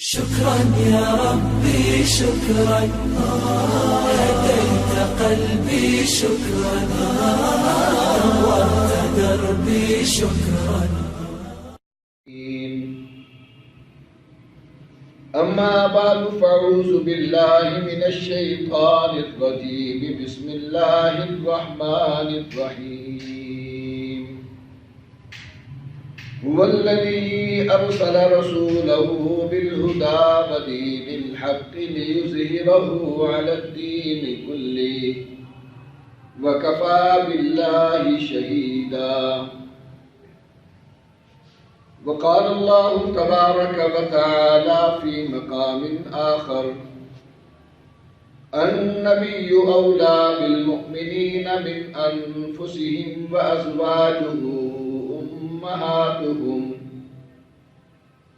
شكرا يا ربي شكرا هديت قلبي شكرا نورت دربي شكرا. أما بعد فأعوذ بالله من الشيطان الرجيم. بسم الله الرحمن الرحيم. هو الذي أرسل رسوله بالهدى ودين الحق ليظهره على الدين كله وكفى بالله شهيدا. وقال الله تبارك وتعالى في مقام آخر: النبي أولى بالمؤمنين من أنفسهم وأزواجه أمهاتهم.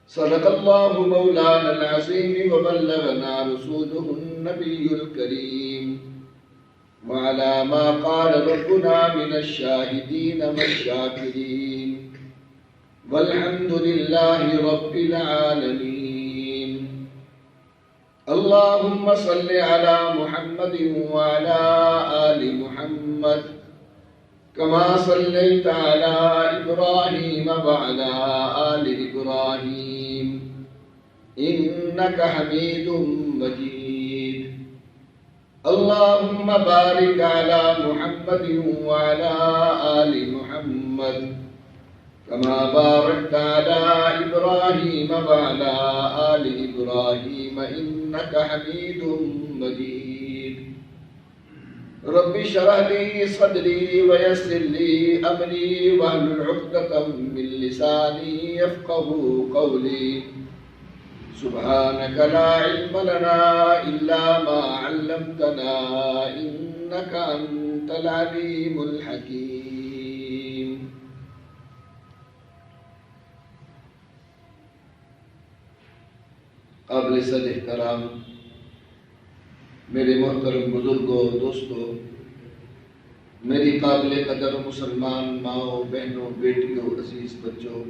صدق الله مولانا العظيم وبلغنا رسوله النبي الكريم وعلى ما قال ربنا من الشاهدين والشاكرين والحمد لله رب العالمين. اللهم صل على محمد وعلى آل محمد كما صليت على إبراهيم وعلى آل إبراهيم إنك حميد مجيد. اللهم بارك على محمد وعلى آل محمد كما باركت على إبراهيم وعلى آل إبراهيم إنك حميد مجيد. رب اشرح لي صدري ويسر لي أمري واحلل عقدة من لساني يفقهوا قولي. سبحانك لا علم لنا إلا ما علمتنا إنك أنت العليم الحكيم. قابل صد احترام میرے محترم بزرگوں، دوستوں، میری قابل قدر مسلمان ماؤں، بہنوں، بیٹیوں، عزیز بچوں،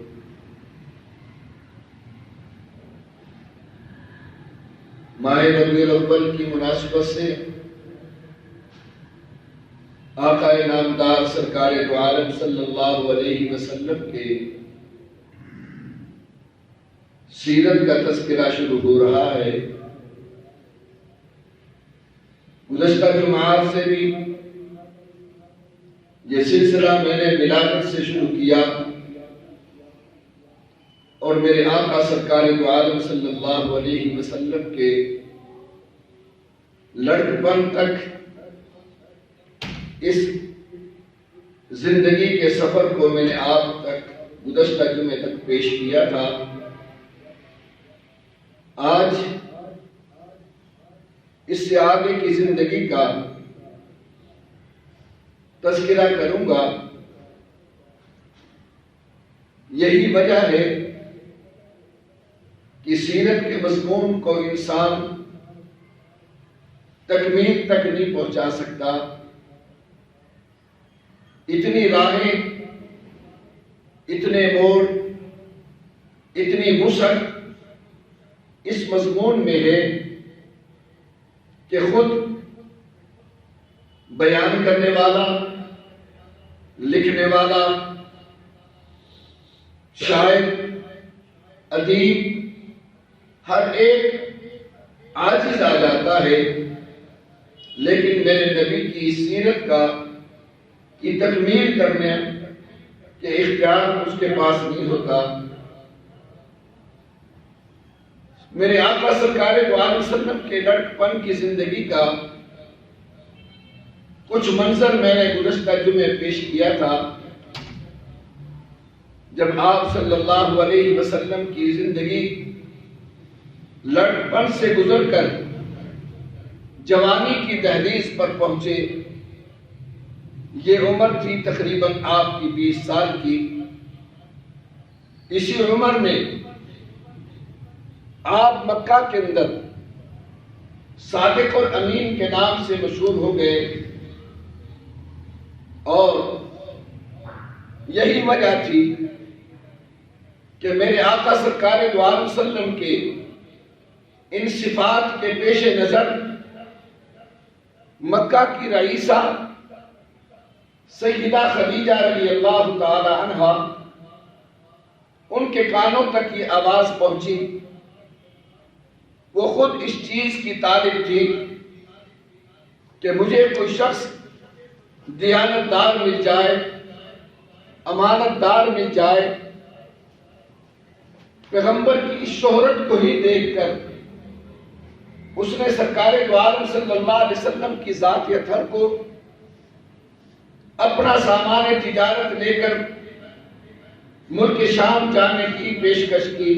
ماہ ربیع الاول کی مناسبت سے آقا نامدار سرکار دو عالم صلی اللہ علیہ وسلم کے سیرت کا تذکرہ شروع ہو رہا ہے. گزشتہ جمعات سے بھی یہ سلسلہ میں نے ولادت سے شروع کیا اور میرے آقا سرکار دو عالم صلی اللہ علیہ وسلم کے لڑکپن تک اس زندگی کے سفر کو میں نے آپ تک گزشتہ جمعے تک پیش کیا تھا. آج اس سے آگے کی زندگی کا تذکرہ کروں گا. یہی وجہ ہے کہ سیرت کے مضمون کو انسان تکمیل تک نہیں پہنچا سکتا. اتنی راہیں، اتنے موڑ، اتنی وسعت اس مضمون میں ہے کہ خود بیان کرنے والا، لکھنے والا، شاعر، ادیب، ہر ایک عاجز آ جاتا ہے. لیکن میرے نبی کی سیرت کی تکمیل کرنے کے اختیار اس کے پاس نہیں ہوتا. میرے آقا سرکار دو عالم وسلم کے لڑکپن کی زندگی کا کچھ منظر میں نے گزشتہ جمعے پیش کیا تھا. جب آپ صلی اللہ علیہ وسلم کی زندگی لڑکپن سے گزر کر جوانی کی دہلیز پر پہنچے، یہ عمر تھی تقریباً آپ کی 20 سال کی. اسی عمر میں آپ مکہ کے اندر صادق اور امین کے نام سے مشہور ہو گئے اور یہی وجہ تھی کہ میرے آقا سرکار دو عالم وسلم کے ان صفات کے پیش نظر مکہ کی رئیسہ سیدہ خدیجہ رضی اللہ تعالی عنہا، ان کے کانوں تک یہ آواز پہنچی. وہ خود اس چیز کی طالب تھی کہ مجھے کوئی شخص دیانت دار مل جائے، امانت دار مل جائے. پیغمبر کی اس شہرت کو ہی دیکھ کر اس نے سرکار دو عالم صلی اللہ علیہ وسلم کی ذات اطہر کو اپنا سامان تجارت لے کر ملک شام جانے کی پیشکش کی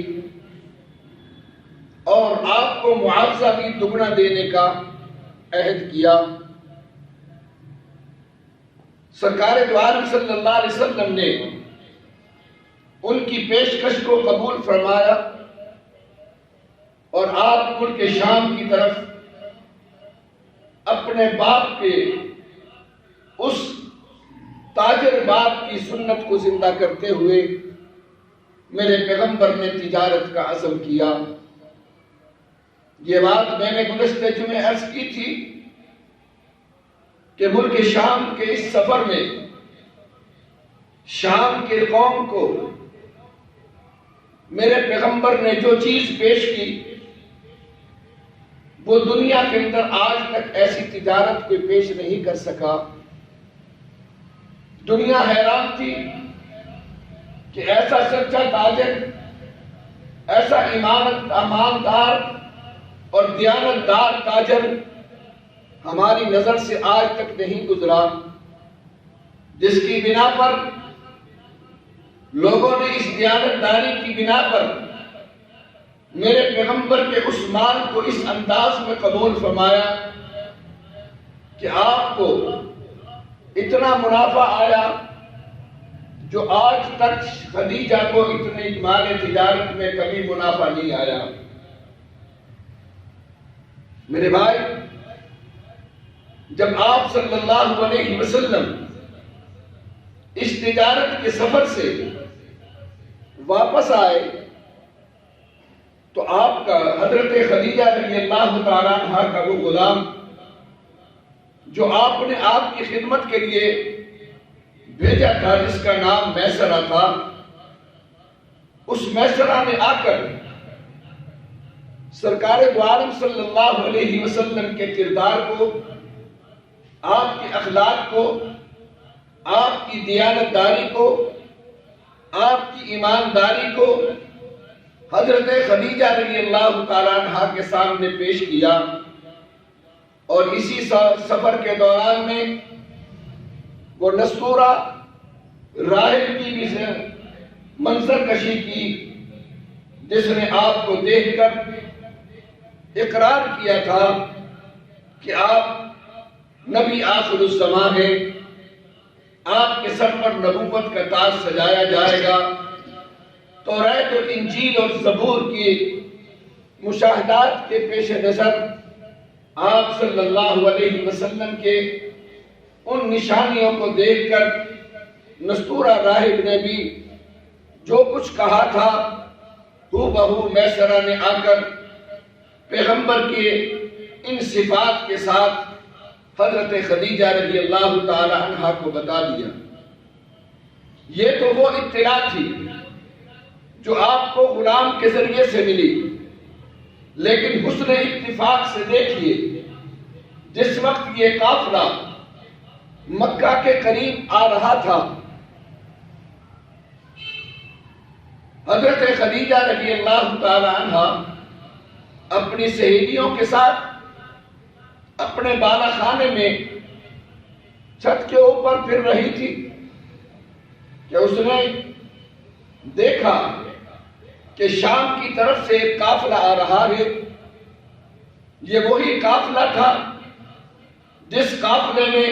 اور آپ کو معاوضہ بھی دگنا دینے کا عہد کیا. سرکار دو عالم صلی اللہ علیہ وسلم نے ان کی پیشکش کو قبول فرمایا اور آپ ملک شام کی طرف اپنے باپ کے اس تاجر باپ کی سنت کو زندہ کرتے ہوئے میرے پیغمبر نے تجارت کا عزم کیا. یہ بات میں نے گزشتہ جمعے عرض کی تھی کہ ملک شام کے اس سفر میں شام کے قوم کو میرے پیغمبر نے جو چیز پیش کی وہ دنیا کے اندر آج تک ایسی تجارت کوئی پیش نہیں کر سکا. دنیا حیران تھی کہ ایسا سچا تاجر، ایسا ایماندار اور دیانتدار تاجر ہماری نظر سے آج تک نہیں گزرا، جس کی بنا پر لوگوں نے اس دیانتداری کی بنا پر میرے پیغمبر کے اس مال کو اس انداز میں قبول فرمایا کہ آپ کو اتنا منافع آیا جو آج تک خدیجہ کو اتنے مال تجارت میں کبھی منافع نہیں آیا. میرے بھائی، جب آپ صلی اللہ علیہ وسلم اس تجارت کے سفر سے واپس آئے تو آپ کا حضرت خدیجہ رضی اللہ تعالیٰ عنہا کا وہ غلام جو آپ نے آپ کی خدمت کے لیے بھیجا تھا، جس کا نام میسرہ تھا، اس میسرہ نے آ کر سرکار دو عالم صلی اللہ علیہ وسلم کے کردار کو، آپ کے اخلاق کو، آپ کی دیانتداری کو، آپ کی ایمانداری کو حضرت خدیجہ رضی اللہ تعالیٰ عنہا کے سامنے پیش کیا. اور اسی سفر کے دوران میں وہ نستورہ راہب کی بھی منظر کشی کی، جس نے آپ کو دیکھ کر اقرار کیا تھا کہ آپ نبی آخر الزماں ہیں، آپ کے سر پر نبوت کا تاج سجایا جائے گا. توریت اور انجیل اور زبور کی مشاہدات کے پیش نظر آپ صلی اللہ علیہ وسلم کے ان نشانیوں کو دیکھ کر نستورہ راہب نے بھی جو کچھ کہا تھا ہو بہو میسرہ نے آ کر پیغمبر کے ان صفات کے ساتھ حضرت خدیجہ رضی اللہ تعالی عنہا کو بتا دیا. یہ تو وہ اطلاع تھی جو آپ کو غلام کے ذریعے سے ملی، لیکن حسن اتفاق سے دیکھیے جس وقت یہ قافلہ مکہ کے قریب آ رہا تھا، حضرت خدیجہ رضی اللہ تعالی عنہا اپنی سہیلیوں کے ساتھ اپنے بالا خانے میں چھت کے اوپر پھر رہی تھی کہ اس نے دیکھا کہ شام کی طرف سے ایک قافلہ آ رہا ہے. یہ وہی قافلہ تھا جس قافلے میں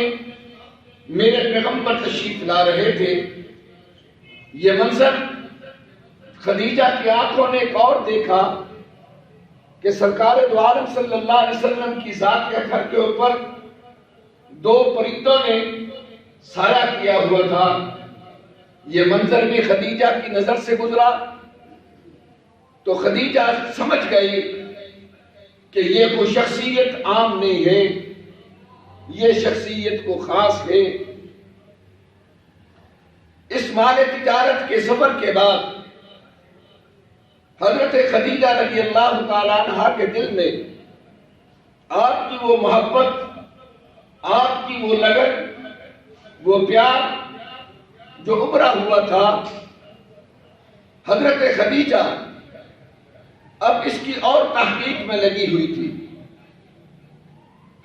میرے پیغمبر تشریف لا رہے تھے. یہ منظر خدیجہ کی آنکھوں نے ایک اور دیکھا کہ سرکار دو عالم صلی اللہ علیہ وسلم کی ذات کے گھر کے اوپر دو پرندوں نے سایہ کیا ہوا تھا. یہ منظر بھی خدیجہ کی نظر سے گزرا تو خدیجہ سمجھ گئی کہ یہ کوئی شخصیت عام نہیں ہے، یہ شخصیت کو خاص ہے۔ اس مال تجارت کے سفر کے بعد حضرت خدیجہ رضی اللہ تعالیٰ عنہ کے دل میں آپ کی وہ محبت، آپ کی وہ لگن، وہ پیار جو ابھرا ہوا تھا، حضرت خدیجہ اب اس کی اور تحقیق میں لگی ہوئی تھی۔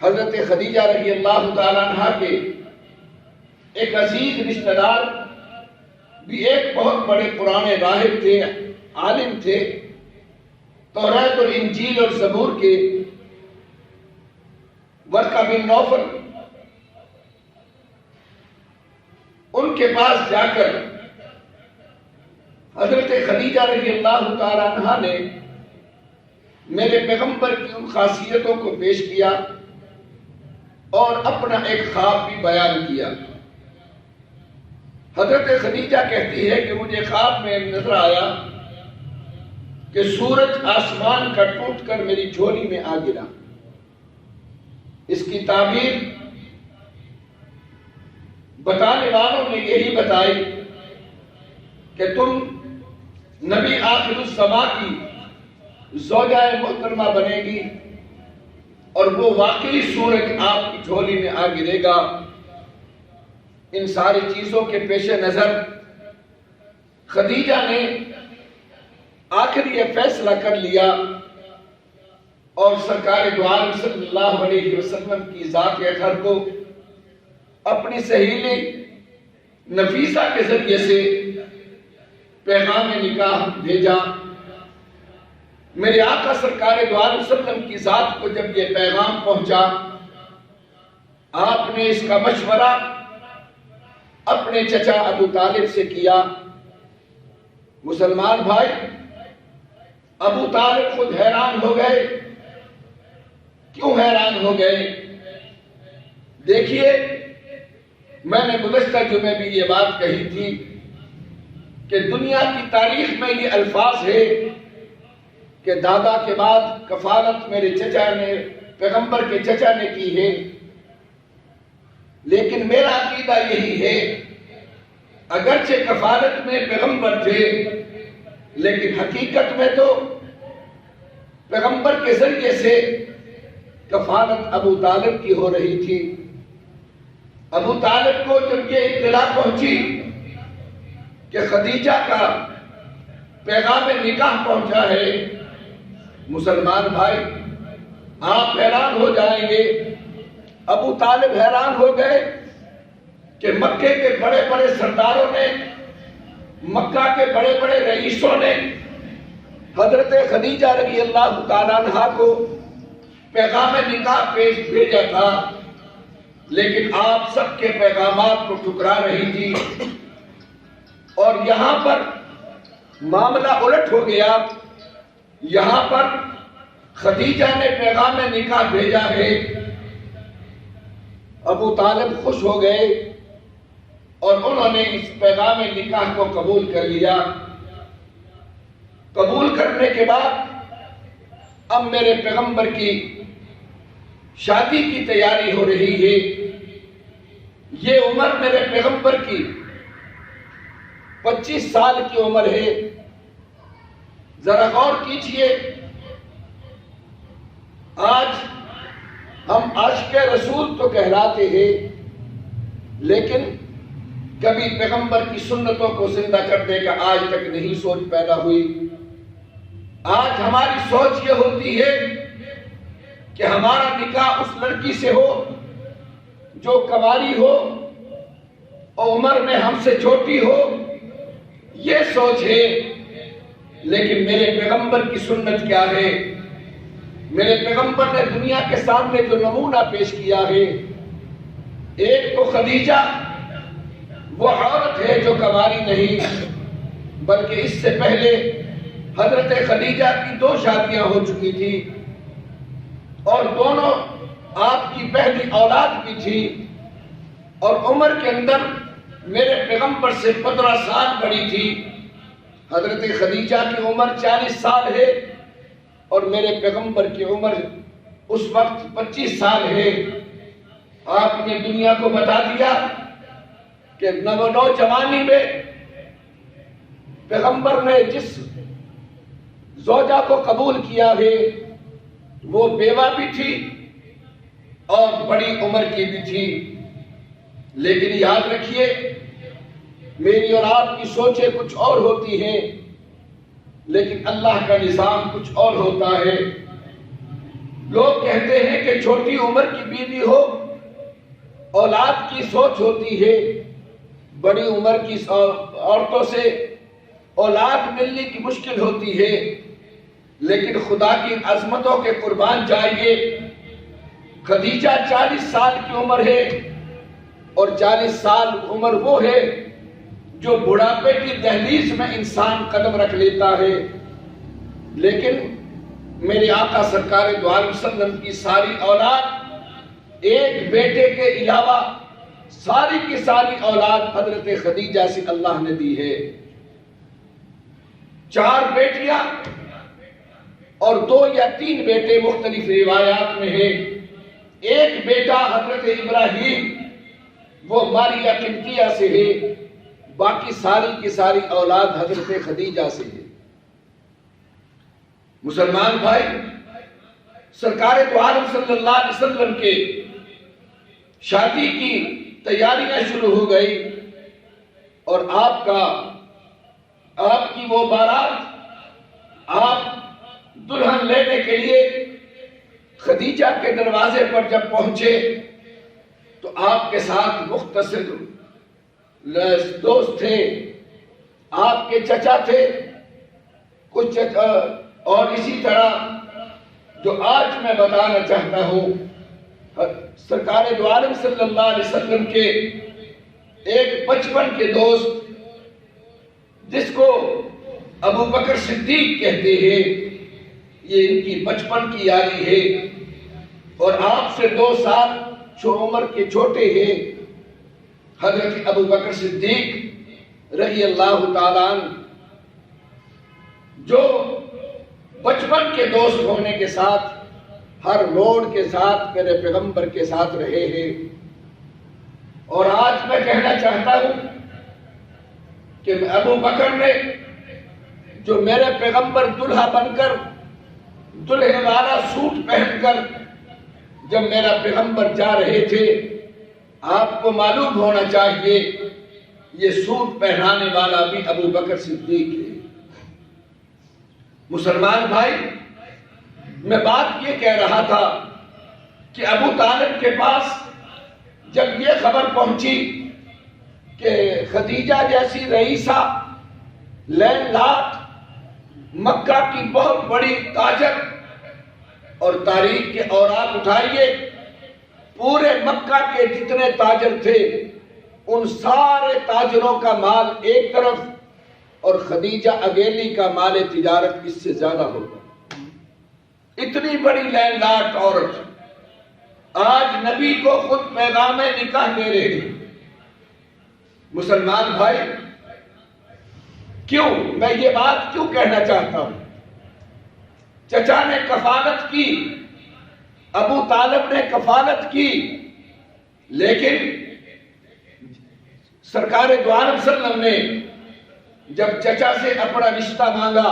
حضرت خدیجہ رضی اللہ تعالیٰ عنہ کے ایک عزیز رشتہ دار بھی ایک بہت بڑے پرانے راہب تھے، عالم تھے، توریت اور انجیل اور زبور کے، ورقہ بن نوفل۔ ان کے پاس جا کر حضرت خدیجہ رضی اللہ تعالیٰ عنہ نے میرے پیغمبر کی ان خاصیتوں کو پیش کیا اور اپنا ایک خواب بھی بیان کیا۔ حضرت خدیجہ کہتی ہے کہ مجھے خواب میں نظر آیا کہ سورج آسمان کا ٹوٹ کر میری جھولی میں آ گرا۔ اس کی تعبیر بتانے والوں نے یہی بتائی کہ تم نبی آخر الزماں کی زوجہ محترمہ بنے گی اور وہ واقعی سورج آپ کی جھولی میں آ گرے گا۔ ان ساری چیزوں کے پیش نظر خدیجہ نے آخر یہ فیصلہ کر لیا اور سرکار دو عالم صلی اللہ علیہ وسلم کی ذات اطہر کو اپنی سہیلی نفیسہ کے ذریعے سے پیغام نکاح بھیجا۔ میرے آقا سرکار دو عالم صلی اللہ علیہ وسلم کی ذات کو جب یہ پیغام پہنچا، آپ نے اس کا مشورہ اپنے چچا ابو طالب سے کیا۔ مسلمان بھائی، ابو طالب خود حیران ہو گئے۔ کیوں حیران ہو گئے؟ دیکھیے، میں نے گزشتہ جمعے بھی یہ بات کہی تھی کہ دنیا کی تاریخ میں یہ الفاظ ہے کہ دادا کے بعد کفالت میرے چچا نے، پیغمبر کے چچا نے کی ہے، لیکن میرا عقیدہ یہی ہے اگرچہ کفالت میں پیغمبر تھے لیکن حقیقت میں تو پیغمبر کے ذریعے سے کفالت ابو طالب کی ہو رہی تھی۔ ابو طالب کو جب یہ اطلاع پہنچی کہ خدیجہ کا پیغام نکاح پہنچا ہے، مسلمان بھائی آپ حیران ہو جائیں گے، ابو طالب حیران ہو گئے کہ مکے کے بڑے بڑے سرداروں نے، مکہ کے بڑے بڑے رئیسوں نے حضرت خدیجہ رضی اللہ تعالیٰ عنہ کو پیغام نکاح بھیجا تھا، لیکن آپ سب کے پیغامات کو ٹھکرا رہی تھی، اور یہاں پر معاملہ الٹ ہو گیا۔ یہاں پر خدیجہ نے پیغام نکاح بھیجا ہے، ابو طالب خوش ہو گئے اور انہوں نے اس پیغام نکاح کو قبول کر لیا۔ قبول کرنے کے بعد اب میرے پیغمبر کی شادی کی تیاری ہو رہی ہے۔ یہ عمر میرے پیغمبر کی 25 سال کی عمر ہے۔ ذرا غور کیجئے، آج ہم عاشق رسول تو کہلاتے ہیں، لیکن کبھی پیغمبر کی سنتوں کو زندہ کرنے کا آج تک نہیں سوچ پیدا ہوئی۔ آج ہماری سوچ یہ ہوتی ہے کہ ہمارا نکاح اس لڑکی سے ہو جو کنواری ہو اور عمر میں ہم سے چھوٹی ہو، یہ سوچ ہے۔ لیکن میرے پیغمبر کی سنت کیا ہے؟ میرے پیغمبر نے دنیا کے سامنے جو نمونہ پیش کیا ہے، ایک تو خدیجہ وہ عورت ہے جو کنواری نہیں، بلکہ اس سے پہلے حضرت خدیجہ کی 2 شادیاں ہو چکی تھی اور دونوں آپ کی پہلی اولاد بھی تھی، اور عمر کے اندر میرے پیغمبر سے 15 سال بڑی تھی۔ حضرت خدیجہ کی عمر 40 سال ہے اور میرے پیغمبر کی عمر اس وقت 25 سال ہے، آپ نے دنیا کو بتا دیا کہ نوجوانی میں پیغمبر نے جس زوجہ کو قبول کیا ہے وہ بیوہ بھی تھی اور بڑی عمر کی بھی تھی، لیکن یاد رکھیے میری اور آپ کی سوچیں کچھ اور ہوتی ہیں، لیکن اللہ کا نظام کچھ اور ہوتا ہے۔ لوگ کہتے ہیں کہ چھوٹی عمر کی بیوی ہو اولاد کی سوچ ہوتی ہے، بڑی عمر کی عورتوں سے اولاد ملنے کی مشکل ہوتی ہے، لیکن خدا کی عظمتوں کے قربان جائیے، خدیجہ 40 سال کی عمر ہے اور 40 سال عمر وہ ہے جو بڑھاپے کی دہلیز میں انسان قدم رکھ لیتا ہے، لیکن میرے آقا سرکار دو عالم صلی اللہ علیہ وسلم کی ساری اولاد ایک بیٹے کے علاوہ ساری کی ساری اولاد حضرت خدیجہ سے اللہ نے دی ہے۔ 4 بیٹیاں اور 2 یا 3 بیٹے مختلف روایات میں ہیں۔ ایک بیٹا حضرت ابراہیم وہ ماریہ قبطیہ سے ہے، باقی ساری کی ساری اولاد حضرت خدیجہ سے ہے۔ مسلمان بھائی، سرکار دو عالم صلی اللہ علیہ وسلم کے شادی کی تیاریاں شروع ہو گئی اور آپ کی وہ بارات آپ دلہن لینے کے لیے خدیجہ کے دروازے پر جب پہنچے تو آپ کے ساتھ مختصر دوست تھے، آپ کے چچا تھے کچھ اور اسی طرح جو آج میں بتانا چاہتا ہوں، سرکار دو عالم صلی اللہ علیہ وسلم کے ایک بچپن کے دوست جس کو ابو بکر صدیق کہتے ہیں، یہ ان کی بچپن کی یاری ہے اور آپ سے 2 سال عمر کے چھوٹے ہیں، حضرت ابو بکر صدیق رضی اللہ تعالیٰ عنہ، جو بچپن کے دوست ہونے کے ساتھ ہر موڑ کے ساتھ میرے پیغمبر کے ساتھ رہے ہیں۔ اور آج میں کہنا چاہتا ہوں کہ ابو بکر نے جو میرے پیغمبر دلہا بن کر دلہے والا سوٹ پہن کر جب میرا پیغمبر جا رہے تھے، آپ کو معلوم ہونا چاہیے یہ سوٹ پہنانے والا بھی ابو بکر صدیق ہے۔ مسلمان بھائی، میں بات یہ کہہ رہا تھا کہ ابو طالب کے پاس جب یہ خبر پہنچی کہ خدیجہ جیسی رئیسہ لین لات مکہ کی بہت بڑی تاجر، اور تاریخ کے اوراق اٹھائیے، پورے مکہ کے جتنے تاجر تھے ان سارے تاجروں کا مال ایک طرف اور خدیجہ اکیلی کا مال تجارت اس سے زیادہ ہوگا۔ اتنی بڑی لین لاٹ عورت آج نبی کو خود پیغام نکاح دے رہے ہیں۔ مسلمان بھائی، کیوں میں یہ بات کیوں کہنا چاہتا ہوں؟ چچا نے کفالت کی، ابو طالب نے کفالت کی، لیکن سرکار دو عالم صلی اللہ علیہ وسلم نے جب چچا سے اپنا رشتہ مانگا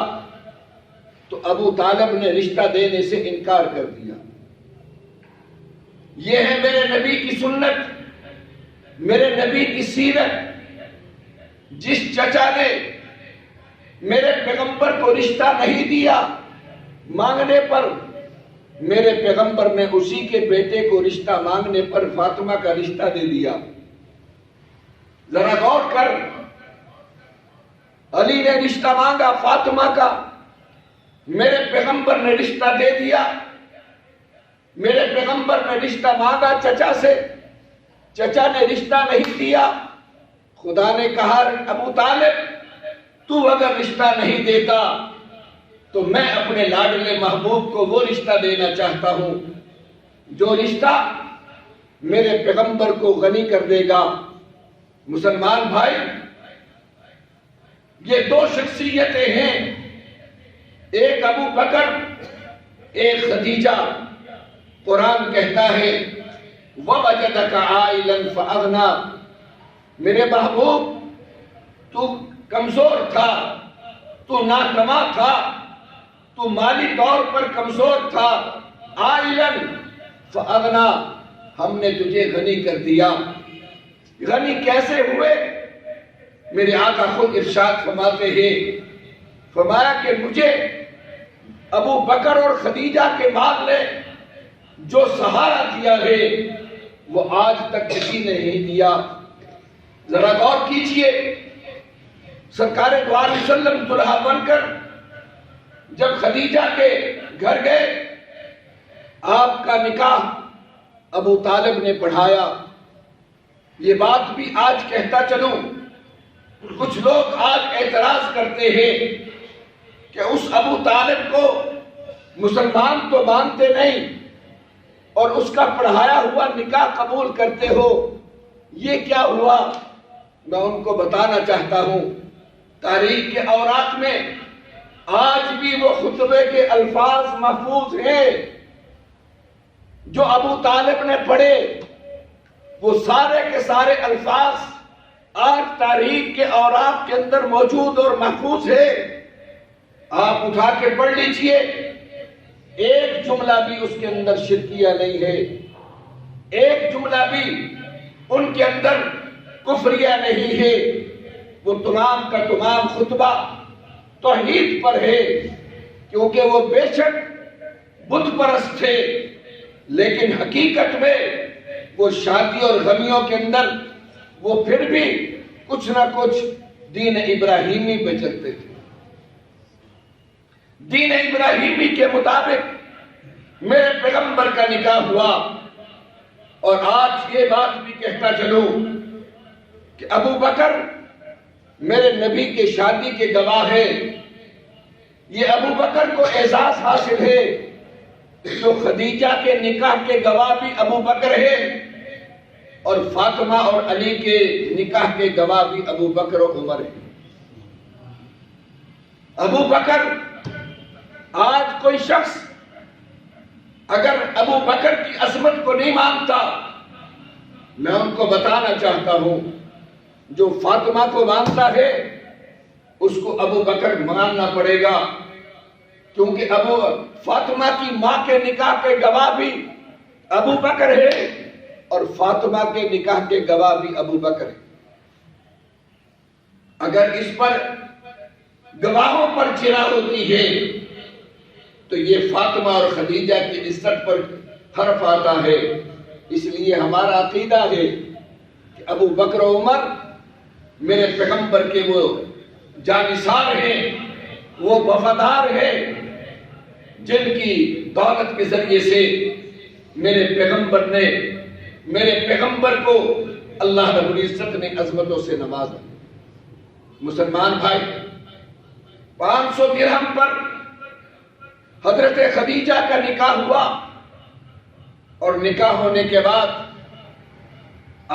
تو ابو طالب نے رشتہ دینے سے انکار کر دیا۔ یہ ہے میرے نبی کی سنت، میرے نبی کی سیرت۔ جس چچا نے میرے پیغمبر کو رشتہ نہیں دیا مانگنے پر، میرے پیغمبر نے اسی کے بیٹے کو رشتہ مانگنے پر فاطمہ کا رشتہ دے دیا۔ ذرا غور کر، علی نے رشتہ مانگا فاطمہ کا، میرے پیغمبر نے رشتہ دے دیا۔ میرے پیغمبر نے رشتہ مانگا چچا سے، چچا نے رشتہ نہیں دیا۔ خدا نے کہا ابو طالب تو اگر رشتہ نہیں دیتا تو میں اپنے لاڈلے محبوب کو وہ رشتہ دینا چاہتا ہوں جو رشتہ میرے پیغمبر کو غنی کر دے گا۔ مسلمان بھائی، یہ 2 شخصیتیں ہیں، ایک ابو بکر، ایک خدیجہ۔ قرآن کہتا ہے وَوَجَدَكَ عَائِلًا فَأَغْنَى، میرے محبوب تو کمزور تھا، تو ناکما تھا، تو مالی طور پر کمزور تھا، عائلًا فَأَغْنَى، ہم نے تجھے غنی کر دیا۔ غنی کیسے ہوئے؟ میرے آقا خود ارشاد فرماتے ہیں، فرمایا کہ مجھے ابو بکر اور خدیجہ کے مال نے جو سہارا دیا ہے وہ آج تک کسی نے نہیں دیا۔ ذرا غور کیجئے، سرکار دو علیہ وسلم دلہا بن کر جب خدیجہ کے گھر گئے، آپ کا نکاح ابو طالب نے پڑھایا۔ یہ بات بھی آج کہتا چلوں، کچھ لوگ آج اعتراض کرتے ہیں کہ اس ابو طالب کو مسلمان تو مانتے نہیں اور اس کا پڑھایا ہوا نکاح قبول کرتے ہو، یہ کیا ہوا؟ میں ان کو بتانا چاہتا ہوں، تاریخ کے اوراق میں آج بھی وہ خطبے کے الفاظ محفوظ ہیں جو ابو طالب نے پڑھے، وہ سارے کے سارے الفاظ آج تاریخ کے اوراق کے اندر موجود اور محفوظ ہے۔ آپ اٹھا کے پڑھ لیجئے، ایک جملہ بھی اس کے اندر شرکیہ نہیں ہے، ایک جملہ بھی ان کے اندر کفریہ نہیں ہے، وہ تمام کا تمام خطبہ توحید پر ہے، کیونکہ وہ بے شک بت پرست تھے، لیکن حقیقت میں وہ شادی اور غمیوں کے اندر وہ پھر بھی کچھ نہ کچھ دین ابراہیمی پہ چلتے تھے۔ دین ابراہیمی کے مطابق میرے پیغمبر کا نکاح ہوا، اور آج یہ بات بھی کہتا چلوں کہ ابو بکر میرے نبی کے شادی کے گواہ ہے۔ یہ ابو بکر کو اعزاز حاصل ہے، جو خدیجہ کے نکاح کے گواہ بھی ابو بکر ہے، اور فاطمہ اور علی کے نکاح کے گواہ بھی ابو بکر و عمر ہے۔ ابو بکر، آج کوئی شخص اگر ابو بکر کی عظمت کو نہیں مانتا، میں ان کو بتانا چاہتا ہوں، جو فاطمہ کو مانتا ہے اس کو ابو بکر ماننا پڑے گا، کیونکہ فاطمہ کی ماں کے نکاح کے گواہ بھی ابو بکر ہے اور فاطمہ کے نکاح کے گواہ بھی ابو بکر ہے۔ اگر اس پر گواہوں پر چرا ہوتی ہے تو یہ فاطمہ اور خدیجہ کی عزت پر حرف آتا ہے۔ اس لیے ہمارا عقیدہ ہے کہ ابو بکر و عمر میرے پیغمبر کے وہ جانثار ہیں، وہ وفادار ہیں، جن کی دولت کے ذریعے سے میرے پیغمبر کو اللہ رب العزت نے عظمتوں سے نوازا۔ مسلمان بھائی، 500 درہم پر حضرت خدیجہ کا نکاح ہوا، اور نکاح ہونے کے بعد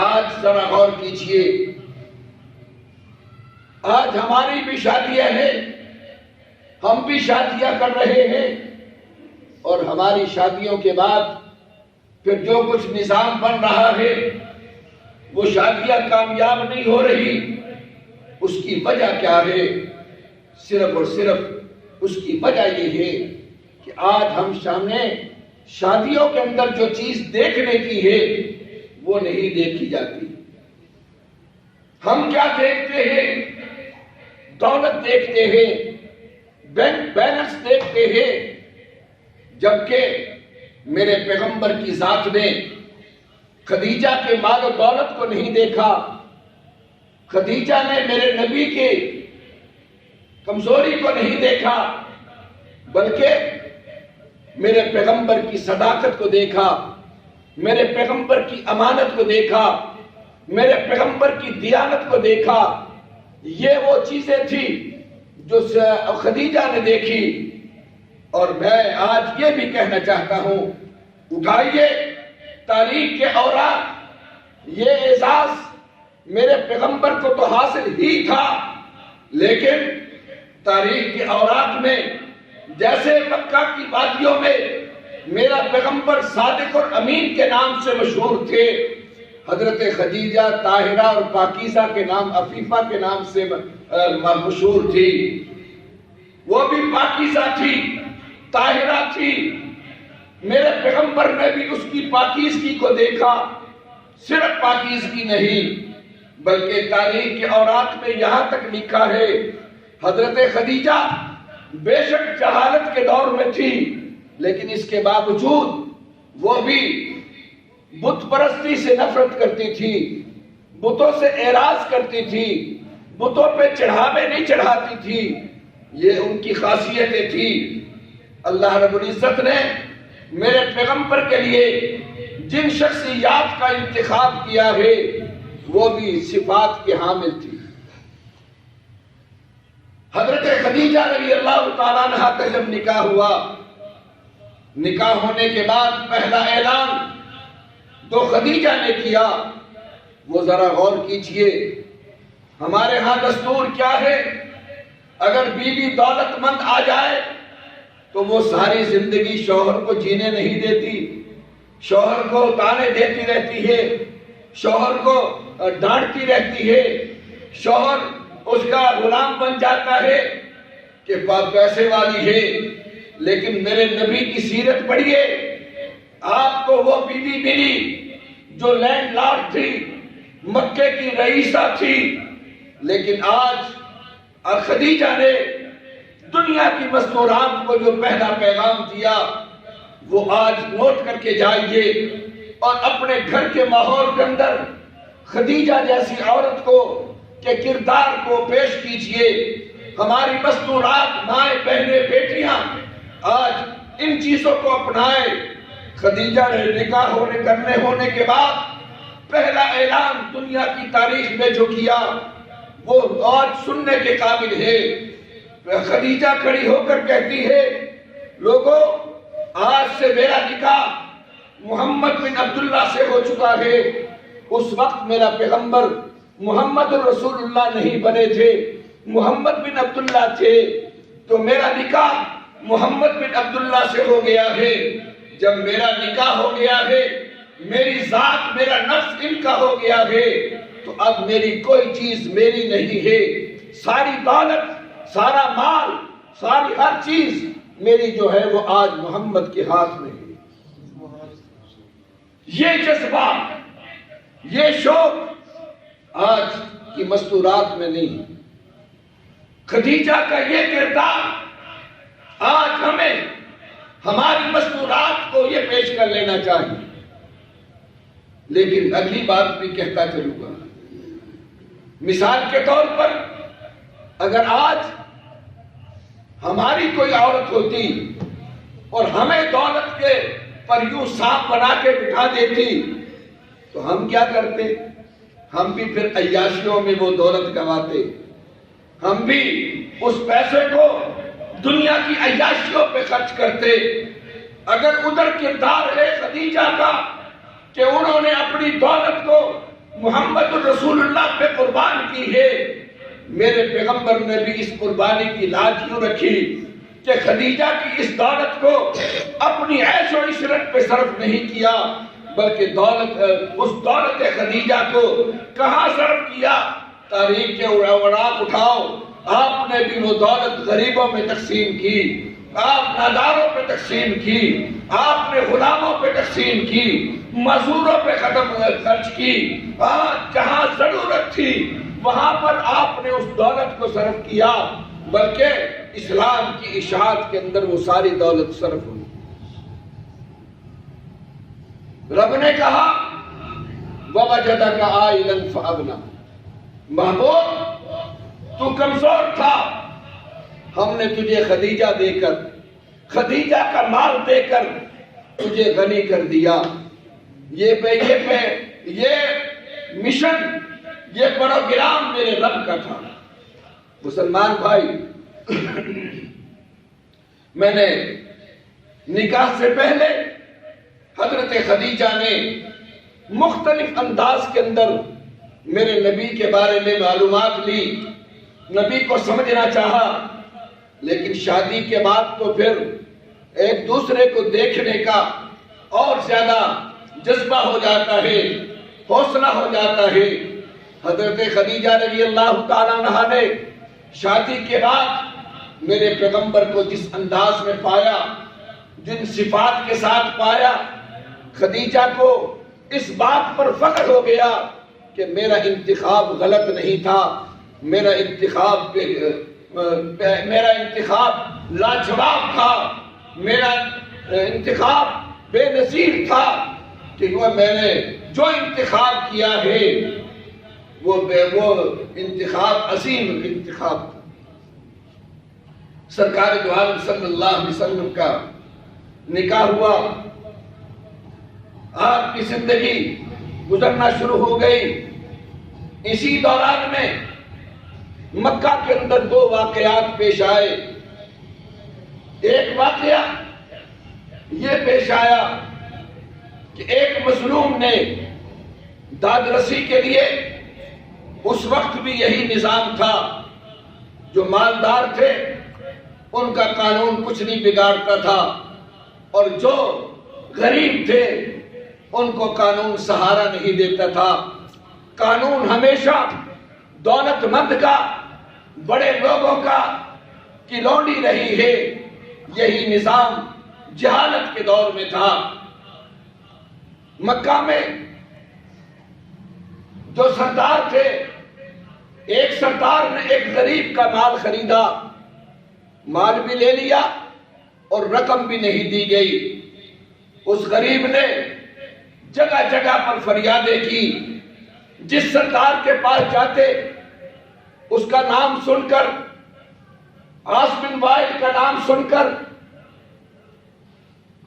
آج ذرا غور کیجئے، آج ہماری بھی شادیاں ہیں، ہم بھی شادیاں کر رہے ہیں، اور ہماری شادیوں کے بعد پھر جو کچھ نظام بن رہا ہے وہ شادیاں کامیاب نہیں ہو رہی۔ اس کی وجہ کیا ہے؟ صرف اور صرف اس کی وجہ یہ ہے کہ آج ہم سامنے شادیوں کے اندر جو چیز دیکھنے کی ہے وہ نہیں دیکھی جاتی۔ ہم کیا دیکھتے ہیں؟ دولت دیکھتے ہیں، بینک بیلنس دیکھتے ہیں، جبکہ میرے پیغمبر کی ذات نے خدیجہ کے مال و دولت کو نہیں دیکھا، خدیجہ نے میرے نبی کے کمزوری کو نہیں دیکھا، بلکہ میرے پیغمبر کی صداقت کو دیکھا، میرے پیغمبر کی امانت کو دیکھا، میرے پیغمبر کی دیانت کو دیکھا۔ یہ وہ چیزیں تھی جو خدیجہ نے دیکھی۔ اور میں آج یہ بھی کہنا چاہتا ہوں، اٹھائیے تاریخ کے اوراق، یہ اعزاز میرے پیغمبر کو تو حاصل ہی تھا، لیکن تاریخ کے اوراق میں جیسے مکہ کی وادیوں میں میرا پیغمبر صادق اور امین کے نام سے مشہور تھے، حضرت خدیجہ طاہرہ اور پاکیزہ کے نام، عفیفہ کے نام سے مشہور تھی۔ وہ بھی پاکیزہ تھی، طاہرہ تھی۔ میرے پیغمبر نے بھی اس کی پاکیزگی کو دیکھا، صرف پاکیزگی نہیں بلکہ تاریخ کے اوراق میں یہاں تک لکھا ہے حضرت خدیجہ بے شک جہالت کے دور میں تھی، لیکن اس کے باوجود وہ بھی بت پرستی سے نفرت کرتی تھی، بتوں سے اعراض کرتی تھی، بتوں پہ چڑھاوے نہیں چڑھاتی تھی۔ یہ ان کی خاصیتیں تھی۔ اللہ رب العزت نے میرے پیغمبر کے لیے جن شخصیات کا انتخاب کیا ہے وہ بھی صفات کی حامل تھی۔ حضرت خدیجہ رضی اللہ تعالیٰ عنہا کا جب نکاح ہوا، نکاح ہونے کے بعد پہلا اعلان تو خدیجہ نے کیا، وہ ذرا غور کیجئے۔ ہمارے ہاں دستور کیا ہے، اگر بیوی دولت مند آ جائے تو وہ ساری زندگی شوہر کو جینے نہیں دیتی، شوہر کو تانے دیتی رہتی ہے، شوہر کو ڈانٹتی رہتی ہے، شوہر اس کا غلام بن جاتا ہے کہ پیسے والی ہے۔ لیکن میرے نبی کی سیرت پڑھیے، آپ کو وہ بیوی ملی جو لینڈ لارڈ تھی، مکے کی رئیسہ تھی، لیکن آج خدیجہ نے دنیا کی مستورات کو جو پہلا پیغام دیا وہ آج نوٹ کر کے جائیے اور اپنے گھر کے ماحول کے اندر خدیجہ جیسی عورت کو کے کردار کو پیش کیجئے۔ ہماری مستورات مائیں بہنیں بیٹیاں آج ان چیزوں کو اپنائے۔ خدیجہ نے نکاح ہونے کے بعد پہلا اعلان دنیا کی تاریخ میں جو کیا وہ آج سننے کے قابل ہے۔ خدیجہ کھڑی ہو کر کہتی ہے، لوگوں آج سے میرا نکاح محمد بن عبداللہ سے ہو چکا ہے۔ اس وقت میرا پیغمبر محمد الرسول اللہ نہیں بنے تھے، محمد بن عبداللہ تھے، تو میرا نکاح محمد بن عبداللہ سے ہو گیا ہے۔ جب میرا نکاح ہو گیا ہے، میری ذات میرا نفس ان کا ہو گیا ہے، تو اب میری کوئی چیز میری نہیں ہے، ساری دولت، سارا مال، ساری ہر چیز میری جو ہے وہ آج محمد کے ہاتھ میں ہے۔ یہ جذبہ، یہ شوق آج کی مستورات میں نہیں۔ خدیجہ کا یہ کردار آج ہمیں ہماری مستورات کو یہ پیش کر لینا چاہیے۔ لیکن اگلی بات بھی کہتا چلوں گا، مثال کے طور پر اگر آج ہماری کوئی عورت ہوتی اور ہمیں دولت کے پر یوں سانپ بنا کے بٹھا دیتی تو ہم کیا کرتے؟ ہم بھی پھر عیاشیوں میں وہ دولت گواتے، ہم بھی اس پیسے کو دنیا کی عیاشیوں پہ خرچ کرتے۔ اگر ادھر کردار ہے خدیجہ کا کہ انہوں نے اپنی دولت کو محمد الرسول اللہ پہ قربان کی ہے، میرے پیغمبر نے بھی اس قربانی کی لاج یوں رکھی کہ خدیجہ کی اس دولت کو اپنی عیش و عشرت پہ صرف نہیں کیا، بلکہ اس دولت خدیجہ کو کہاں صرف کیا؟ تاریخ کے اوراق اٹھاؤ، آپ نے بھی وہ دولت غریبوں میں تقسیم کی، آپ ناداروں پہ تقسیم کی، آپ نے غلاموں پہ تقسیم کی، مزدوروں پہ خرچ کی، جہاں ضرورت تھی وہاں پر آپ نے اس دولت کو صرف کیا، بلکہ اسلام کی اشاعت کے اندر وہ ساری دولت صرف ہوئی۔ رب نے کہا وَوَجَدَكَ عَائِلًا فَأَغْنَىٰ، محبوب تو کمزور تھا، ہم نے تجھے خدیجہ دے کر، خدیجہ کا مال دے کر تجھے غنی کر دیا۔ یہ مشن، یہ پروگرام میرے رب کا تھا۔ مسلمان بھائی، میں نے نکاح سے پہلے حضرت خدیجہ نے مختلف انداز کے اندر میرے نبی کے بارے میں معلومات لی، نبی کو سمجھنا چاہا، لیکن شادی کے بعد تو پھر ایک دوسرے کو دیکھنے کا اور زیادہ جذبہ ہو جاتا ہے، حوصلہ ہو جاتا ہے۔ حضرت خدیجہ رضی اللہ تعالیٰ عنہا نے شادی کے بعد میرے پیغمبر کو جس انداز میں پایا، جن صفات کے ساتھ پایا، خدیجہ کو اس بات پر فخر ہو گیا کہ میرا انتخاب غلط نہیں تھا، میرا انتخاب لاجواب تھا، میرا انتخاب بے نظیر تھا، کہ میں نے جو انتخاب کیا ہے وہ انتخاب عظیم انتخاب تھا۔ سرکار دو عالم صلی اللہ علیہ وسلم کا نکاح ہوا، آپ کی زندگی گزرنا شروع ہو گئی۔ اسی دوران میں مکہ کے اندر دو واقعات پیش آئے۔ ایک واقعہ یہ پیش آیا کہ ایک مظلوم نے داد رسی کے لیے، اس وقت بھی یہی نظام تھا، جو مالدار تھے ان کا قانون کچھ نہیں بگاڑتا تھا، اور جو غریب تھے ان کو قانون سہارا نہیں دیتا تھا۔ قانون ہمیشہ دولت مند کا، بڑے لوگوں کا کی لونڈی رہی ہے۔ یہی نظام جہالت کے دور میں تھا۔ مکہ میں جو سردار تھے، ایک سردار نے ایک غریب کا مال خریدا، مال بھی لے لیا اور رقم بھی نہیں دی گئی۔ اس غریب نے جگہ جگہ پر فریادیں کی، جس سردار کے پاس جاتے اس کا نام سن کر، عاص بن وائل کا نام سن کر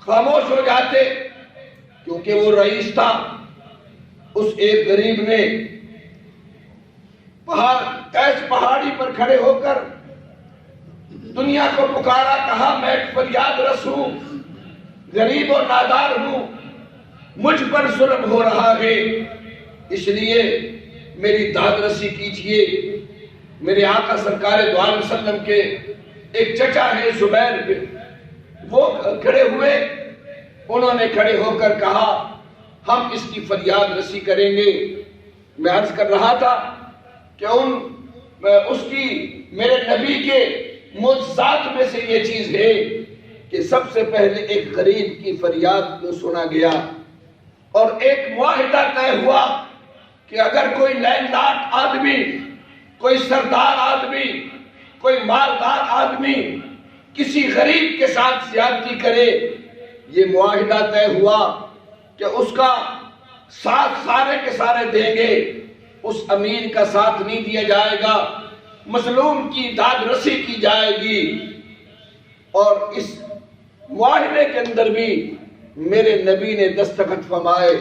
خاموش ہو جاتے، کیونکہ وہ رئیس تھا۔ اس ایک غریب نے پہاڑی پر کھڑے ہو کر دنیا کو پکارا، کہا میں ایک فریاد رس ہوں، غریب اور نادار ہوں، مجھ پر ظلم ہو رہا ہے، اس لیے میری داد رسی کیجئے۔ میرے آقا سرکار دو عالم وسلم کے ایک چچا ہے زبیر، وہ کھڑے ہوئے، انہوں نے کھڑے ہو کر کہا ہم اس کی فریاد رسی کریں گے۔ میں عرض کر رہا تھا کہ اس کی میرے نبی کے معجزات میں سے یہ چیز ہے کہ سب سے پہلے ایک غریب کی فریاد کو سنا گیا، اور ایک معاہدہ طے ہوا کہ اگر کوئی لیندار آدمی، کوئی سردار آدمی، کوئی مالدار آدمی کسی غریب کے ساتھ زیادتی کرے، یہ معاہدہ طے ہوا کہ اس کا ساتھ سارے کے سارے دیں گے، اس امیر کا ساتھ نہیں دیا جائے گا، مظلوم کی داد رسی کی جائے گی۔ اور اس معاہدے کے اندر بھی میرے نبی نے دستخط فرمائے،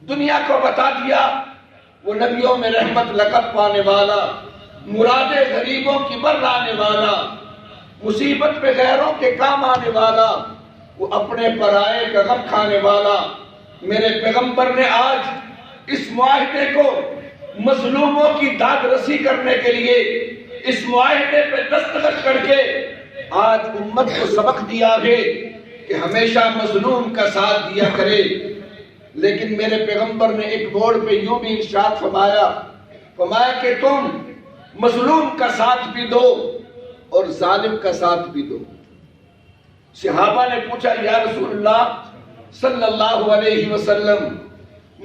دنیا کو بتا دیا وہ نبیوں میں رحمت لقب پانے والا، مرادیں غریبوں کی بر لانے والا، مصیبت میں غیروں کے کام آنے والا، وہ اپنے پرائے کا غم کھانے والا۔ میرے پیغمبر نے آج اس معاہدے کو مظلوموں کی داد رسی کرنے کے لیے اس معاہدے پہ دستخط کر کے آج امت کو سبق دیا ہے کہ ہمیشہ مظلوم کا ساتھ دیا کرے۔ لیکن میرے پیغمبر نے ایک موڑ پہ یوں بھی ارشاد فرمایا کہ تم مظلوم کا ساتھ بھی دو اور ظالم کا ساتھ بھی دو۔ صحابہ نے پوچھا یا رسول اللہ صلی اللہ علیہ وسلم،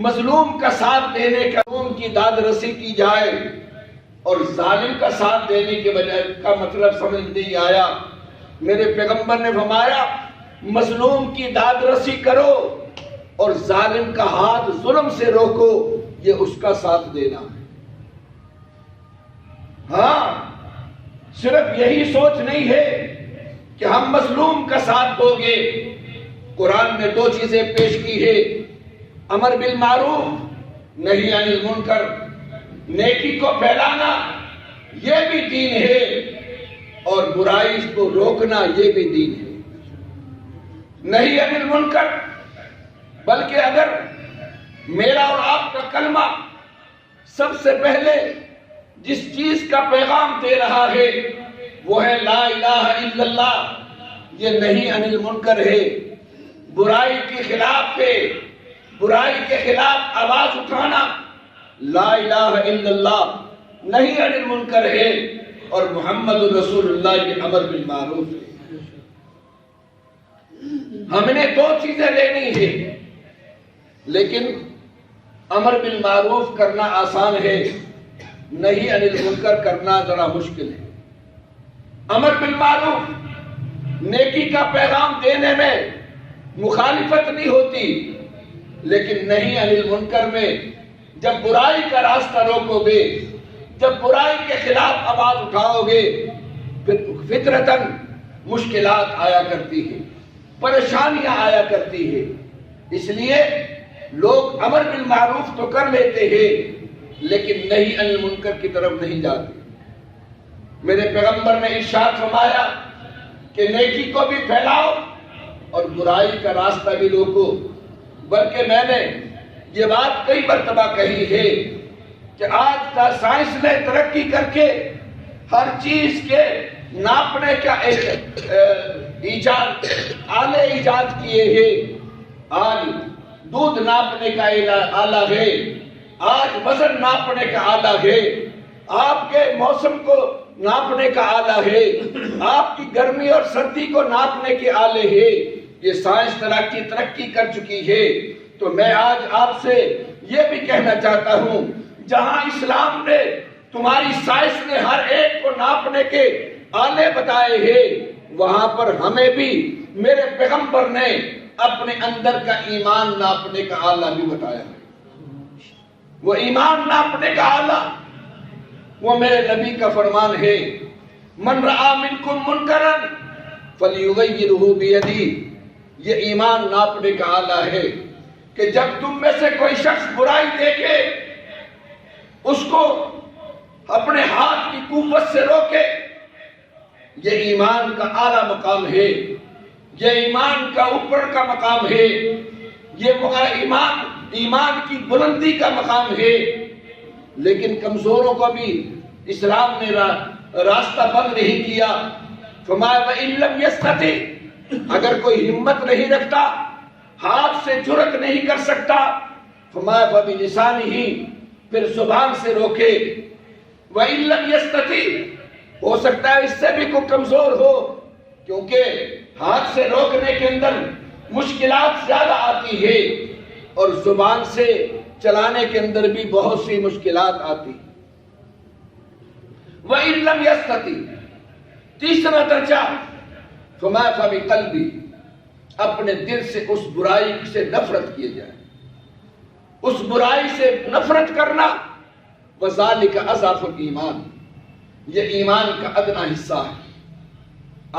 مظلوم کا ساتھ دینے کا ان کی داد رسی کی جائے اور ظالم کا ساتھ دینے کے بجائے کا مطلب سمجھ نہیں آیا۔ میرے پیغمبر نے فرمایا مظلوم کی داد رسی کرو اور ظالم کا ہاتھ ظلم سے روکو، یہ اس کا ساتھ دینا ہے۔ ہاں، صرف یہی سوچ نہیں ہے کہ ہم مظلوم کا ساتھ دو گے۔ قرآن نے دو چیزیں پیش کی ہے، امر بالمعروف نہی عن المنکر، نیکی کو پھیلانا یہ بھی دین ہے، اور برائی کو روکنا یہ بھی دین ہے۔ نہی عن المنکر، بلکہ اگر میرا اور آپ کا کلمہ سب سے پہلے جس چیز کا پیغام دے رہا ہے وہ ہے لا الہ الا اللہ، یہ نہیں انل منکر ہے، برائی کے خلاف ہے، برائی کے خلاف آواز اٹھانا لا الہ الا اللہ نہیں انل منکر ہے، اور محمد رسول اللہ کے امر بالمعروف ہے۔ ہم نے دو چیزیں لینی ہے، لیکن امر بالمعروف کرنا آسان ہے، نہیں انل منکر کرنا ذرا مشکل ہے۔ امر بالمعروف نیکی کا پیغام دینے میں مخالفت نہیں ہوتی، لیکن نہیں انل منکر میں جب برائی کا راستہ روکو گے، جب برائی کے خلاف آواز اٹھاؤ گے، پھر فطرتاً مشکلات آیا کرتی ہے، پریشانیاں آیا کرتی ہے۔ اس لیے لوگ امر بالمعروف تو کر لیتے ہیں، لیکن نہیں انل منکر کی طرف نہیں جاتے۔ میرے پیغمبر نے ارشاد فرمایا کہ نیکی کو بھی پھیلاؤ اور برائی کا راستہ بھی روکو، بلکہ میں نے یہ بات کئی مرتبہ کہی ہے کہ آج کا سائنس نے ترقی کر کے ہر چیز کے ناپنے کا ایک آلے ایجاد کیے ہیں۔ آج دودھ ناپنے کا آلہ ہے، آج وزن ناپنے کا آلہ ہے، آپ کے موسم کو ناپنے کا آلہ ہے، آپ کی گرمی اور سردی کو ناپنے کے آلے ہے۔ یہ سائنس ترقی کر چکی ہے۔ تو میں آج آپ سے یہ بھی کہنا چاہتا ہوں، جہاں اسلام نے تمہاری سائنس نے ہر ایک کو ناپنے کے آلے بتائے ہیں، وہاں پر ہمیں بھی میرے پیغمبر نے اپنے اندر کا ایمان ناپنے کا آلہ بھی بتایا ہے۔ وہ ایمان ناپنے کا آلہ وہ میرے نبی کا فرمان ہے، من رآ منکم منکرا فلیغیرہ بیدی۔ یہ ایمان ناپنے کا آلہ ہے کہ جب تم میں سے کوئی شخص برائی دیکھے، اس کو اپنے ہاتھ کی قوت سے روکے۔ یہ ایمان کا اعلیٰ مقام ہے، یہ ایمان کا اوپر کا مقام ہے، یہ ایمان کی بلندی کا مقام ہے۔ لیکن کمزوروں کو بھی اسلام نے راستہ بند نہیں کیا۔ فرمایا وَإِن لَّمْ يَسْتَطِعْ، اگر کوئی ہمت نہیں رکھتا، ہاتھ سے جرأت نہیں کر سکتا، فرمایا فَبِلِسَانِهِ، پھر زبان سے روکے۔ وَإِن لَّمْ يَسْتَطِعْ، ہو سکتا ہے اس سے بھی کوئی کمزور ہو، کیونکہ ہاتھ سے روکنے کے اندر مشکلات زیادہ آتی ہے، اور زبان سے چلانے کے اندر بھی بہت سی مشکلات آتی۔ وَإِن لَّمْ يَسْتَطِعْ، تیسرا درجہ، فَمَا فَبِقَلْبِهِ، اپنے دل سے اس برائی سے نفرت کیے جائے۔ اس برائی سے نفرت کرنا، وَذَلِكَ أَضْعَفُ الْإِيمَانِ، یہ ایمان کا ادنا حصہ ہے۔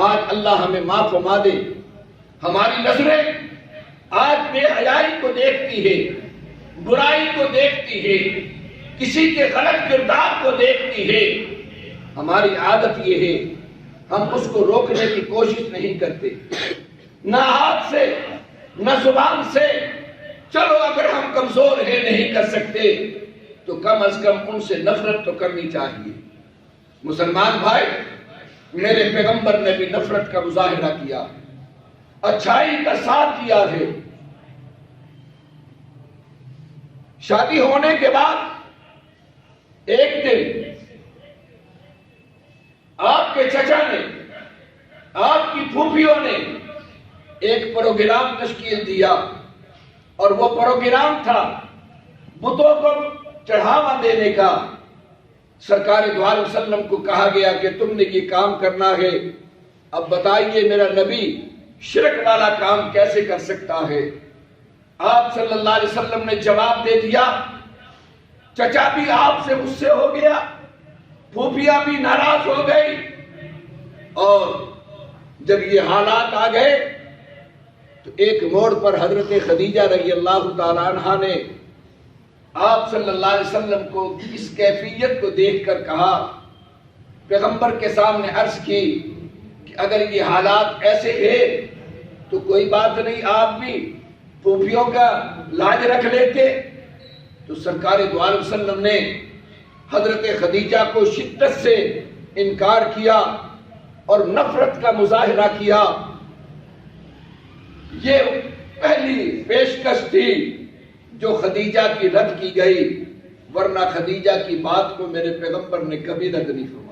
آج اللہ ہمیں معاف فرما دے، ہماری نظریں آج بے حیائی کو دیکھتی ہے، برائی کو دیکھتی ہے، کسی کے غلط کردار کو دیکھتی ہے۔ ہماری عادت یہ ہے، ہم اس کو روکنے کی کوشش نہیں کرتے، نہ ہاتھ سے نہ زبان سے۔ چلو اگر ہم کمزور ہیں، نہیں کر سکتے، تو کم از کم ان سے نفرت تو کرنی چاہیے۔ مسلمان بھائی، میرے پیغمبر نے بھی نفرت کا مظاہرہ کیا، اچھائی کا ساتھ دیا ہے۔ شادی ہونے کے بعد ایک دن آپ کے چچا نے، آپ کی پھوپھیوں نے ایک پروگرام تشکیل دیا، اور وہ پروگرام تھا بتوں کو چڑھاوا دینے کا۔ سرکار دو عالم وسلم کو کہا گیا کہ تم نے یہ کام کرنا ہے، اب بتائیے میرا نبی شرک والا کام کیسے کر سکتا ہے؟ آپ صلی اللہ علیہ وسلم نے جواب دے دیا، چچا بھی آپ سے غصے ہو گیا، پھوپھیاں بھی ناراض ہو گئی، اور جب یہ حالات آ گئے تو ایک موڑ پر حضرت خدیجہ رضی اللہ تعالیٰ عنہ نے آپ صلی اللہ علیہ وسلم کو اس کیفیت کو دیکھ کر کہا، پیغمبر کے سامنے عرض کی کہ اگر یہ حالات ایسے ہیں تو کوئی بات نہیں، آپ بھی پھوپھیوں کا لاج رکھ لیتے۔ تو سرکار دو عالم وسلم نے حضرت خدیجہ کو شدت سے انکار کیا اور نفرت کا مظاہرہ کیا، یہ پہلی پیشکش تھی جو خدیجہ کی رد کی گئی، ورنہ خدیجہ کی بات کو میرے پیغمبر نے کبھی رد نہیں فرمایا۔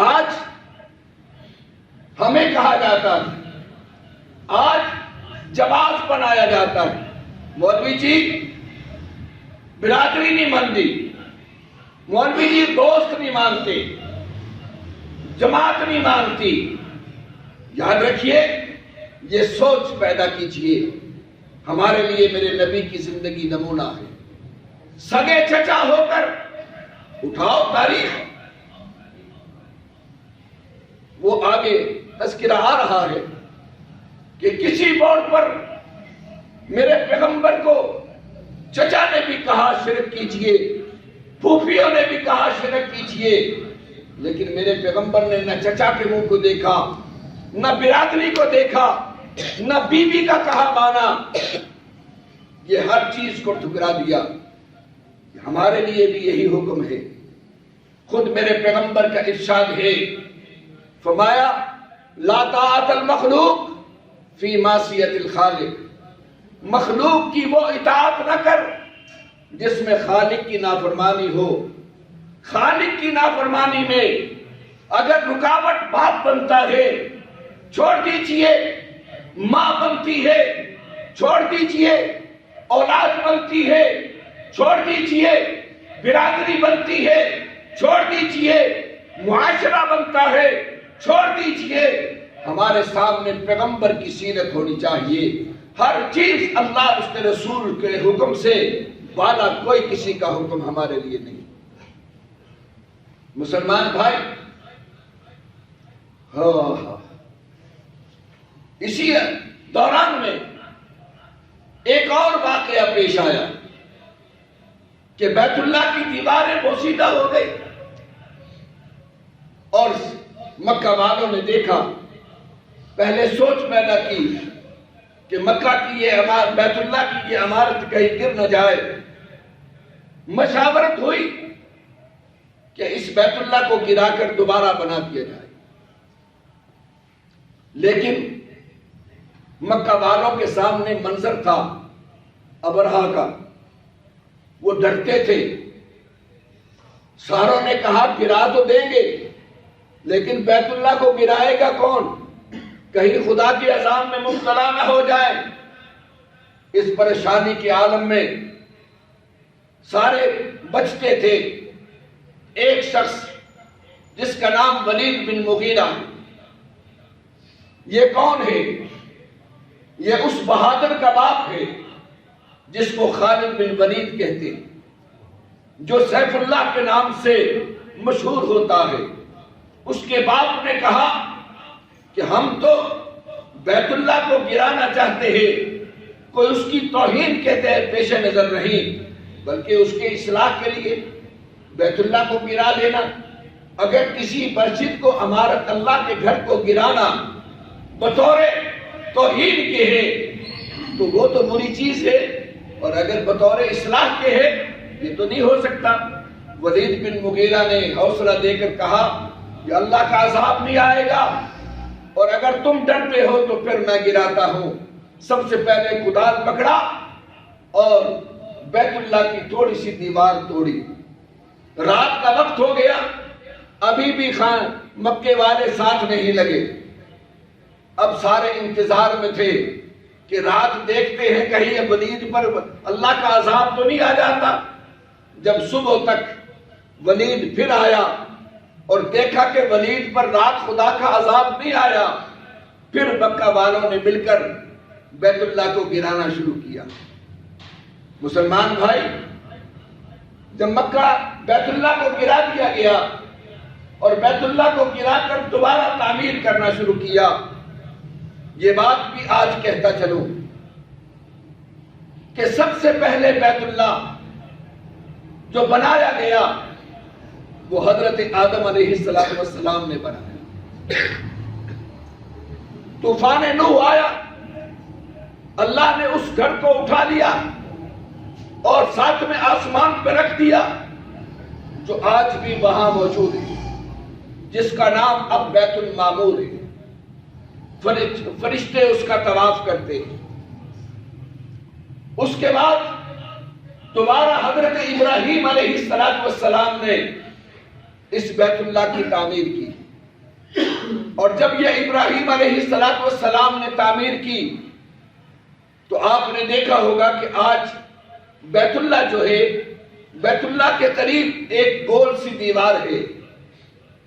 آج ہمیں کہا جاتا ہے، آج جواز بنایا جاتا ہے، مولوی جی برادری نہیں مانتی، مولوی جی دوست نہیں مانتے، جماعت نہیں مانتی۔ یاد رکھیے، یہ سوچ پیدا کیجئے، ہمارے لیے میرے نبی کی زندگی نمونہ ہے۔ سگے چچا ہو کر اٹھاؤ تاریخ، وہ آگے تذکرہ آ رہا ہے کہ کسی بورڈ پر میرے پیغمبر کو چچا نے بھی کہا شرک کیجئے، پھوپھیوں نے بھی کہا شرک کیجئے، لیکن میرے پیغمبر نے نہ چچا کے منہ کو دیکھا، نہ برادری کو دیکھا، نہ بیوی کا کہا مانا، یہ ہر چیز کو ٹھکرا دیا۔ ہمارے لیے بھی یہی حکم ہے۔ خود میرے پیغمبر کا ارشاد ہے، فرمایا لا طاعت المخلوق فی معصیت الخالق، مخلوق کی وہ اطاعت نہ کر جس میں خالق کی نافرمانی ہو۔ خالق کی نافرمانی میں اگر رکاوٹ باپ بنتا ہے چھوڑ دیجئے، ماں بنتی ہے چھوڑ دیجئے، اولاد بنتی ہے چھوڑ دیجئے، برادری بنتی ہے چھوڑ دیجئے، معاشرہ بنتا ہے چھوڑ دیجئے۔ ہمارے سامنے پیغمبر کی سیرت ہونی چاہیے۔ ہر چیز اللہ اس کے رسول کے حکم سے بالا، کوئی کسی کا حکم ہمارے لیے نہیں۔ مسلمان بھائی، اسی دوران میں ایک اور واقعہ پیش آیا کہ بیت اللہ کی دیواریں بوسیدہ ہو گئی اور مکہ والوں نے دیکھا، پہلے سوچ پیدا کی کہ مکہ کی یہ عمارت، بیت اللہ کی یہ عمارت کہیں گر نہ جائے۔ مشاورت ہوئی کہ اس بیت اللہ کو گرا کر دوبارہ بنا دیا جائے، لیکن مکہ والوں کے سامنے منظر تھا ابرہا کا، وہ ڈرتے تھے۔ ساروں نے کہا گرا تو دیں گے، لیکن بیت اللہ کو گرائے گا کون؟ کہیں خدا کے عذاب میں مبتلا نہ ہو جائے۔ اس پریشانی کے عالم میں سارے بچتے تھے۔ ایک شخص جس کا نام ولید بن مغیرہ، یہ کون ہے؟ یہ اس بہادر کا باپ ہے جس کو خالد بن ولید کہتے ہیں، جو سیف اللہ کے نام سے مشہور ہوتا ہے۔ اس کے باپ نے کہا کہ ہم تو بیت اللہ کو گرانا چاہتے ہیں، کوئی اس کی توہین کے تحت پیش نظر نہیں، بلکہ اس کے اصلاح کے لیے بیت اللہ کو گرا لینا۔ اگر کسی مسجد کو، عمارت اللہ کے گھر کو گرانا بطور توہین کے ہے تو وہ تو بری چیز ہے، اور اگر بطور اصلاح کے ہے یہ تو نہیں ہو سکتا۔ ولید بن مغیرہ نے حوصلہ دے کر کہا کہ اللہ کا عذاب نہیں آئے گا، اور اگر تم ڈرتے ہو تو پھر میں گراتا ہوں۔ سب سے پہلے کدال پکڑا اور بیت اللہ کی تھوڑی سی دیوار توڑی۔ رات کا وقت ہو گیا، ابھی بھی خان مکے والے ساتھ نہیں لگے۔ اب سارے انتظار میں تھے کہ رات دیکھتے ہیں کہیں ولید پر اللہ کا عذاب تو نہیں آ جاتا۔ جب صبح تک ولید پھر آیا اور دیکھا کہ ولید پر رات خدا کا عذاب نہیں آیا، پھر مکہ والوں نے مل کر بیت اللہ کو گرانا شروع کیا۔ مسلمان بھائی، جب مکہ بیت اللہ کو گرا دیا گیا اور بیت اللہ کو گرا کر دوبارہ تعمیر کرنا شروع کیا، یہ بات بھی آج کہتا چلوں کہ سب سے پہلے بیت اللہ جو بنایا گیا وہ حضرت آدم علیہ السلام نے بنایا۔ طوفان نوح آیا، اللہ نے اس گھر کو اٹھا لیا اور ساتھ میں آسمان پہ رکھ دیا، جو آج بھی وہاں موجود ہے، جس کا نام اب بیت المعمور ہے۔ فرشتے اس کا طواف کرتے ہیں۔ اس کے بعد دوبارہ حضرت ابراہیم علیہ السلام نے اس بیت اللہ کی تعمیر کی، اور جب یہ ابراہیم علیہ السلام نے تعمیر کی تو آپ نے دیکھا ہوگا کہ آج بیت اللہ جو ہے، بیت اللہ کے قریب ایک گول سی دیوار ہے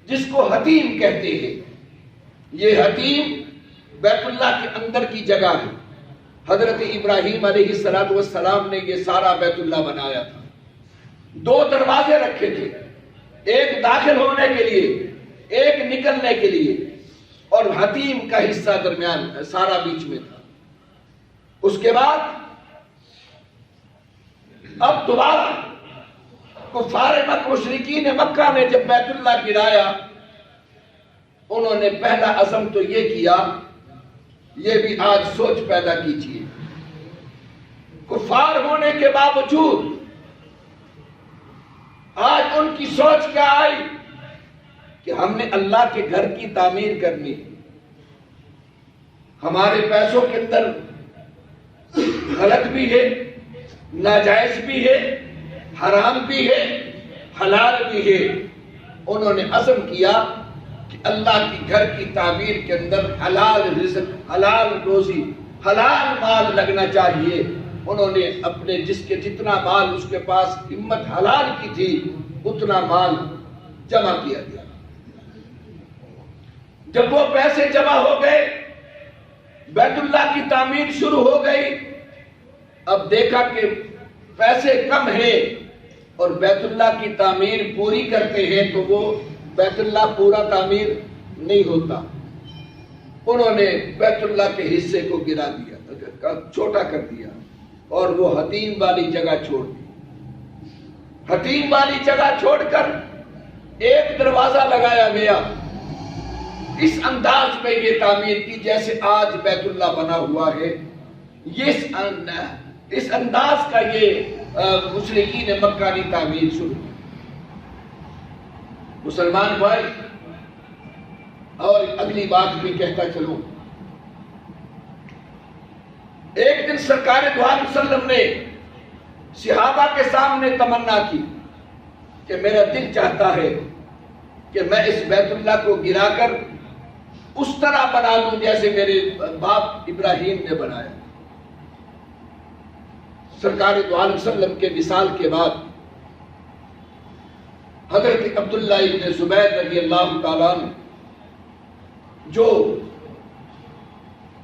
جس کو حتیم کہتے ہیں۔ یہ حتیم بیت اللہ کے اندر کی جگہ ہے۔ حضرت ابراہیم علیہ السلام نے یہ سارا بیت اللہ بنایا تھا۔ 2 دروازے رکھے تھے، ایک داخل ہونے کے لیے، ایک نکلنے کے لیے، اور حتیم کا حصہ درمیان سارا بیچ میں تھا۔ اس کے بعد اب دوبارہ کفار مکہ، مشرکین مکہ نے جب بیت اللہ گرایا، انہوں نے پہلا عزم تو یہ کیا، یہ بھی آج سوچ پیدا کیجیے، کفار ہونے کے باوجود آج ان کی سوچ کیا آئی کہ ہم نے اللہ کے گھر کی تعمیر کرنی، ہمارے پیسوں کے اندر غلط بھی ہے، ناجائز بھی ہے، حرام بھی ہے، حلال بھی ہے۔ انہوں نے عزم کیا کہ اللہ کی گھر کی تعمیر کے اندر حلال رزق، حلال روزی، حلال مال لگنا چاہیے۔ انہوں نے اپنے جتنا مال اس کے پاس ہمت حلال کی تھی اتنا مال جمع کیا گیا۔ جب وہ پیسے جمع ہو گئے، بیت اللہ کی تعمیر شروع ہو گئی۔ اب دیکھا کہ پیسے کم ہیں اور بیت اللہ کی تعمیر پوری کرتے ہیں تو وہ بیت اللہ پورا تعمیر نہیں ہوتا۔ انہوں نے بیت اللہ کے حصے کو گرا دیا، چھوٹا کر دیا، اور وہ حتیم والی جگہ چھوڑ دی۔ حتیم والی جگہ چھوڑ کر ایک دروازہ لگایا گیا۔ اس انداز میں یہ تعمیر کی جیسے آج بیت اللہ بنا ہوا ہے، اس انداز کا یہ مشرکین مکہ نے تعمیر شروع کی۔ مسلمان بھائی، اور اگلی بات بھی کہتا چلوں، ایک دن سرکار دو عالم وسلم نے صحابہ کے سامنے تمنا کی کہ میرا دل چاہتا ہے کہ میں اس بیت اللہ کو گرا کر اس طرح بنا لوں جیسے میرے باپ ابراہیم نے بنایا۔ سرکار دو عالم وسلم کے وصال کے بعد حضرت عبداللہ ابن زبیر رضی اللہ تعالیٰ عنہ، جو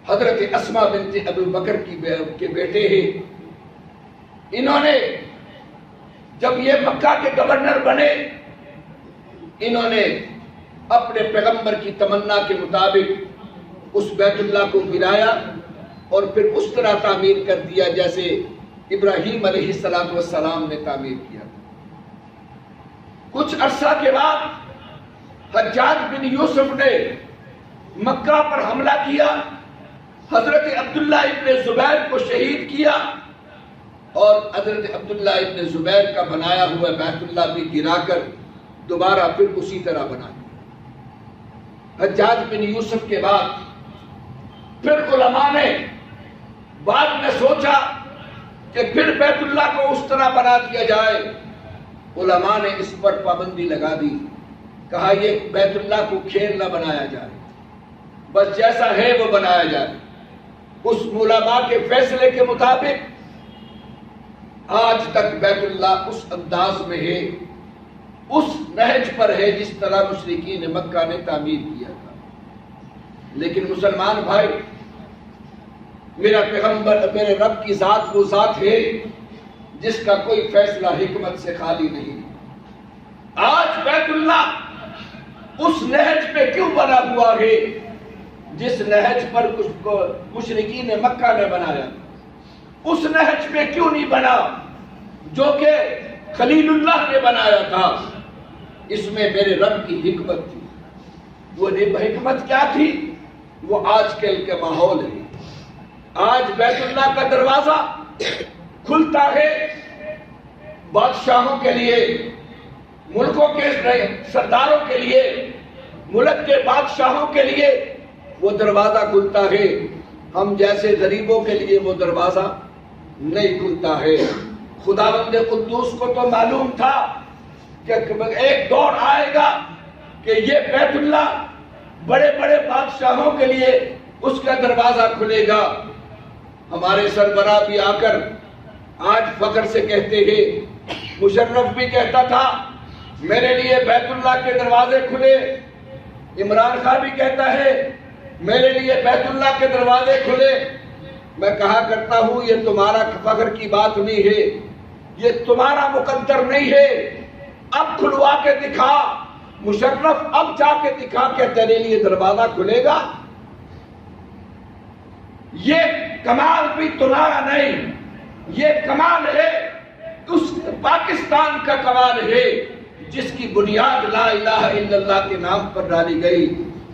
حضرت اسماء بنت ابو بکر کے بیٹے ہیں، انہوں نے جب یہ مکہ کے گورنر بنے، انہوں نے اپنے پیغمبر کی تمنا کے مطابق اس بیت اللہ کو گرایا اور پھر اس طرح تعمیر کر دیا جیسے ابراہیم علیہ السلام نے تعمیر کیا۔ کچھ عرصہ کے بعد حجاج بن یوسف نے مکہ پر حملہ کیا، حضرت عبداللہ ابن زبیر کو شہید کیا، اور حضرت عبداللہ ابن زبیر کا بنایا ہوا بیت اللہ بھی گرا کر دوبارہ پھر اسی طرح بنا دیا۔ حجاج بن یوسف کے بعد پھر علماء نے بعد میں سوچا کہ پھر بیت اللہ کو اس طرح بنا دیا جائے۔ علماء نے اس پر پابندی لگا دی، کہا یہ بیت اللہ کو کھیل نہ بنایا جائے، بس جیسا ہے وہ بنایا جائے۔ اس علماء کے فیصلے کے مطابق آج تک بیت اللہ اس انداز میں ہے، اس نہج پر ہے جس طرح مشرکین مکہ نے تعمیر کیا تھا۔ لیکن مسلمان بھائی، میرا پیغمبر، میرے رب کی ذات وہ ذات ہے جس کا کوئی فیصلہ حکمت سے خالی نہیں۔ آج بیت اللہ اس نہج پہ کیوں بنا ہوا ہے جس نہج پر مشرکین مکہ نے بنایا؟ اس نہج پہ کیوں نہیں بنا جو کہ خلیل اللہ نے بنایا تھا؟ اس میں میرے رب کی حکمت تھی۔ وہ حکمت کیا تھی؟ وہ آج کل کے ماحول ہے۔ آج بیت اللہ کا دروازہ کھلتا ہے بادشاہوں کے لیے، ملکوں کے سرداروں کے لیے، ملک کے بادشاہوں کے لیے، وہ دروازہ کھلتا ہے، ہم جیسے غریبوں کے لیے وہ دروازہ نہیں کھلتا ہے۔ خداوند قدوس کو تو معلوم تھا کہ ایک دور آئے گا کہ یہ بیت اللہ بڑے بڑے بادشاہوں کے لیے اس کا دروازہ کھلے گا۔ ہمارے سربراہ بھی آ کر آج فخر سے کہتے ہیں، مشرف بھی کہتا تھا میرے لیے بیت اللہ کے دروازے کھلے، عمران خان بھی کہتا ہے میرے لیے بیت اللہ کے دروازے کھلے۔ میں کہا کرتا ہوں یہ تمہارا فخر کی بات نہیں ہے، یہ تمہارا مقدر نہیں ہے، اب کھلوا کے دکھا مشرف، اب جا کے دکھا کہ تیرے لیے دروازہ کھلے گا۔ یہ کمال بھی تمہارا نہیں، یہ کمال ہے اس پاکستان کا کمال ہے جس کی بنیاد لا الہ الا اللہ کے نام پر ڈالی گئی۔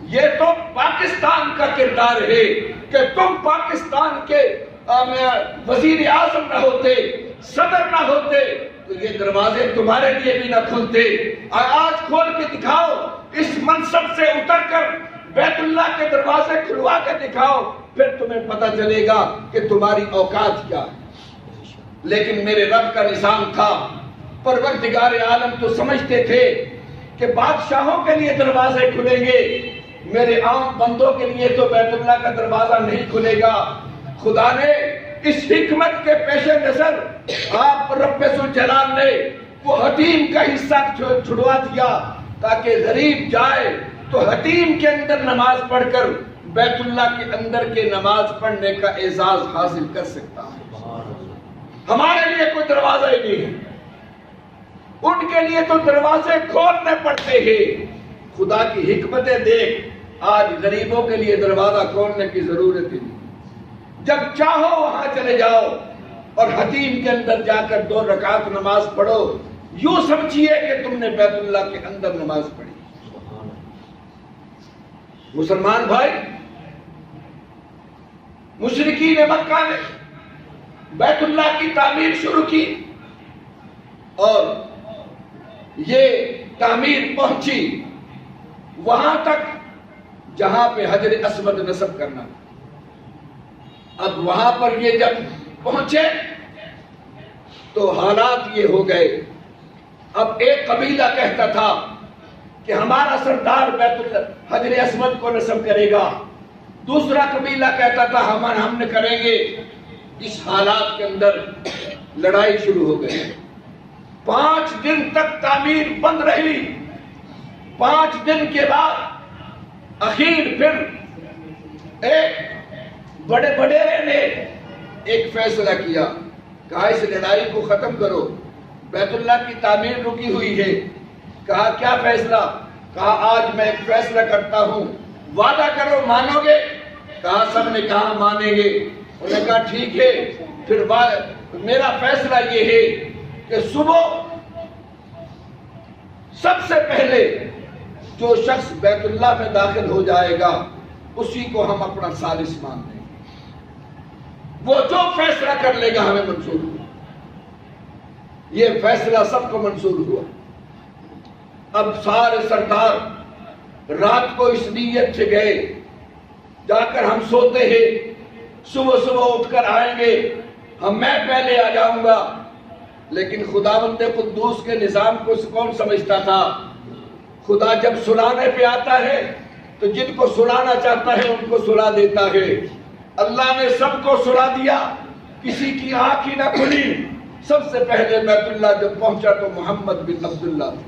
یہ تو پاکستان کا کردار ہے کہ تم پاکستان کے وزیر اعظم نہ ہوتے، صدر نہ ہوتے تو یہ دروازے تمہارے لیے بھی نہ کھلتے۔ آج کھول کے دکھاؤ، اس منصب سے اتر کر بیت اللہ کے دروازے کھلوا کے دکھاؤ، پھر تمہیں پتہ چلے گا کہ تمہاری اوقات کیا ہے۔ لیکن میرے رب کا نظام تھا، پروردگار عالم تو سمجھتے تھے کہ بادشاہوں کے لیے دروازے کھلیں گے، میرے عام بندوں کے لیے تو بیت اللہ کا دروازہ نہیں کھلے گا۔ خدا نے اس حکمت کے پیش نظر آپ رب ذوالجلال نے وہ حتیم کا حصہ چھڑوا دیا تاکہ غریب جائے تو حتیم کے اندر نماز پڑھ کر بیت اللہ کے اندر کے نماز پڑھنے کا اعزاز حاصل کر سکتا ہے۔ ہمارے لیے کوئی دروازہ ہی نہیں ہے، ان کے لیے تو دروازے کھولنے پڑتے ہیں۔ خدا کی حکمتیں دیکھ، آج غریبوں کے لیے دروازہ کھولنے کی ضرورت ہی نہیں، جب چاہو وہاں چلے جاؤ اور حتیم کے اندر جا کر 2 رکعت نماز پڑھو، یوں سمجھیے کہ تم نے بیت اللہ کے اندر نماز پڑھی۔ مسلمان بھائی، مشرکین مکہ نے بیت اللہ کی تعمیر شروع کی اور یہ تعمیر پہنچی وہاں تک جہاں پہ حجر اسود نصب کرنا۔ اب وہاں پر یہ جب پہنچے تو حالات یہ ہو گئے، اب ایک قبیلہ کہتا تھا کہ ہمارا سردار بیت اللہ حجر اسود کو نصب کرے گا، دوسرا قبیلہ کہتا تھا ہم نے کریں گے۔ اس حالات کے اندر لڑائی شروع ہو گئی۔ 5 دن تک تعمیر بند رہی۔ 5 دن کے بعد اخیر پھر ایک بڑے نے ایک فیصلہ کیا، کہا اس لڑائی کو ختم کرو، بیت اللہ کی تعمیر رکی ہوئی ہے۔ کہا کیا فیصلہ؟ کہا آج میں ایک فیصلہ کرتا ہوں، وعدہ کرو مانو گے؟ کہا سب نے کہا مانیں گے۔ انہوں نے کہا ٹھیک ہے، پھر میرا فیصلہ یہ ہے کہ صبح سب سے پہلے جو شخص بیت اللہ میں داخل ہو جائے گا اسی کو ہم اپنا ثالث مان دیں گے، وہ جو فیصلہ کر لے گا ہمیں منظور ہوا۔ یہ فیصلہ سب کو منظور ہوا۔ اب سارے سردار رات کو اس نیت سے گئے، جا کر ہم سوتے ہیں، صبح اٹھ کر آئیں گے، میں پہلے آ جاؤں گا۔ لیکن خداوند قدوس کے نظام کو کون سمجھتا تھا؟ خدا جب سلانے پہ آتا ہے تو جن کو سلانا چاہتا ہے ان کو سلا دیتا ہے۔ اللہ نے سب کو سلا دیا، کسی کی آنکھ ہی نہ کھلی۔ سب سے پہلے بیت اللہ جب پہنچا تو محمد بن عبداللہ تھے۔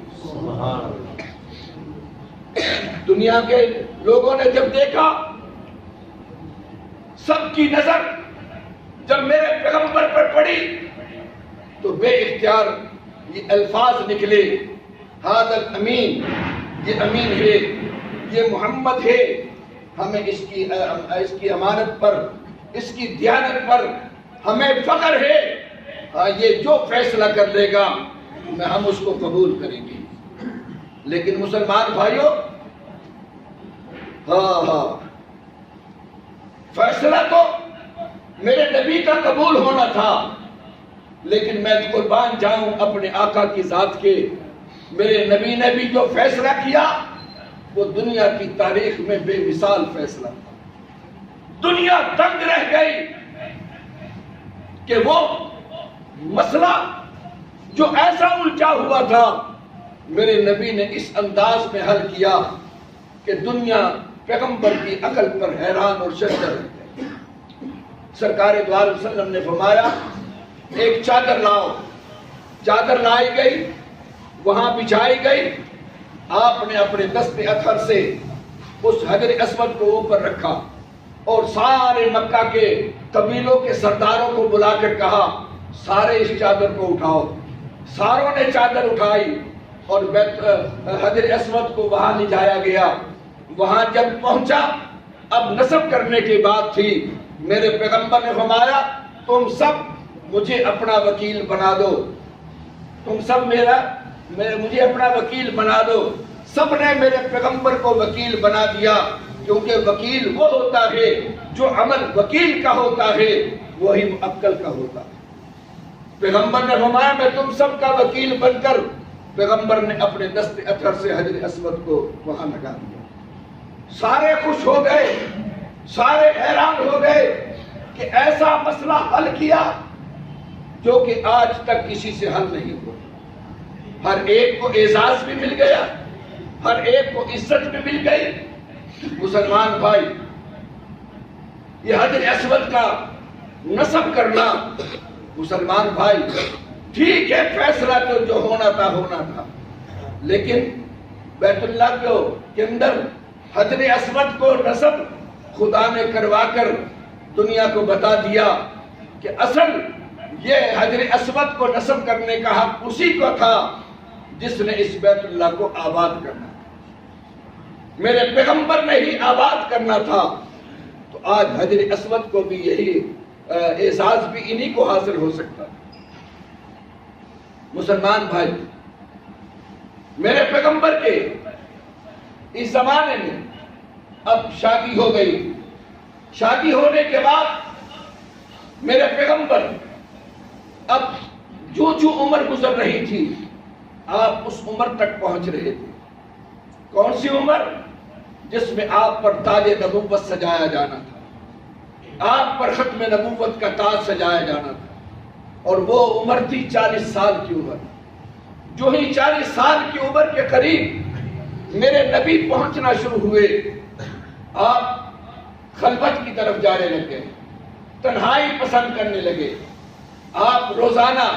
دنیا کے لوگوں نے جب دیکھا، سب کی نظر جب میرے پیغمبر پر پڑی تو بے اختیار یہ الفاظ نکلے، ھذا الامین، یہ امین ہے، یہ محمد ہے، ہمیں اس کی امانت پر، اس کی دیانت پر ہمیں فخر ہے، یہ جو فیصلہ کر لے گا ہم اس کو قبول کریں گے۔ لیکن مسلمان بھائیوں، فیصلہ تو میرے نبی کا قبول ہونا تھا، لیکن میں قربان جاؤں اپنے آقا کی ذات کے، میرے نبی نے بھی جو فیصلہ کیا وہ دنیا کی تاریخ میں بے مثال فیصلہ تھا۔ دنیا دنگ رہ گئی کہ وہ مسئلہ جو ایسا الجھا ہوا تھا میرے نبی نے اس انداز میں حل کیا کہ دنیا پیغمبر کی عقل پر حیران اور شرمندہ رہ گئی۔ سرکار دو عالم وسلم نے فرمایا ایک چادر لاؤ، چادر لائی گئی، وہاں بچھائی گئی، آپ نے اپنے دست اطہر سے اس حجر اسود کو اوپر رکھا اور سارے مکہ کے قبیلوں کے سرداروں کو بلا کر کہا سارے اس چادر کو اٹھاؤ۔ ساروں نے چادر اٹھائی اور حجر اسود کو وہاں لے جایا گیا۔ وہاں جب پہنچا اب نصب کرنے کی بات تھی، میرے پیغمبر نے فرمایا تم سب مجھے اپنا وکیل بنا دو، تم سب مجھے اپنا وکیل بنا دو۔ سب نے میرے پیغمبر کو وکیل بنا دیا، کیونکہ وکیل وہ ہوتا ہے جو عمل وکیل کا ہوتا ہے وہی معقل کا ہوتا ہے۔ پیغمبر نے فرمایا میں تم سب کا وکیل بن کر، پیغمبر نے اپنے دست اطہر سے حجر اسود کو وہاں لگا دیا۔ سارے خوش ہو گئے، سارے حیران ہو گئے کہ ایسا مسئلہ حل کیا جو کہ آج تک کسی سے حل نہیں ہوا۔ ہر ایک کو اعزاز بھی مل گیا، ہر ایک کو عزت بھی مل گئی۔ مسلمان بھائی، یہ حجر اسود کا نصب کرنا، مسلمان بھائی ٹھیک ہے فیصلہ تو جو ہونا تھا، لیکن بیت اللہ کے اندر حجر اسود کو نصب خدا نے کروا کر دنیا کو بتا دیا کہ اصل یہ حجر اسود کو نصب کرنے کا حق اسی کو تھا جس نے اس بیت اللہ کو آباد کرنا تھا، میرے پیغمبر نے ہی آباد کرنا تھا۔ تو آج حجر اسود کو بھی یہی اعزاز بھی انہی کو حاصل ہو سکتا ہے۔ مسلمان بھائی، میرے پیغمبر کے اس زمانے میں اب شادی ہو گئی، شادی ہونے کے بعد میرے پیغمبر اب جو عمر گزر رہی تھی آپ اس عمر تک پہنچ رہے تھے۔ کون سی عمر؟ جس میں آپ پر تاج نبوت سجایا جانا تھا، آپ پر ختم نبوت کا تاج سجایا جانا تھا، اور وہ عمر تھی 40 سال کی عمر۔ جو ہی 40 سال کی عمر کے قریب میرے نبی پہنچنا شروع ہوئے، آپ خلوت کی طرف جانے لگے، تنہائی پسند کرنے لگے۔ آپ روزانہ،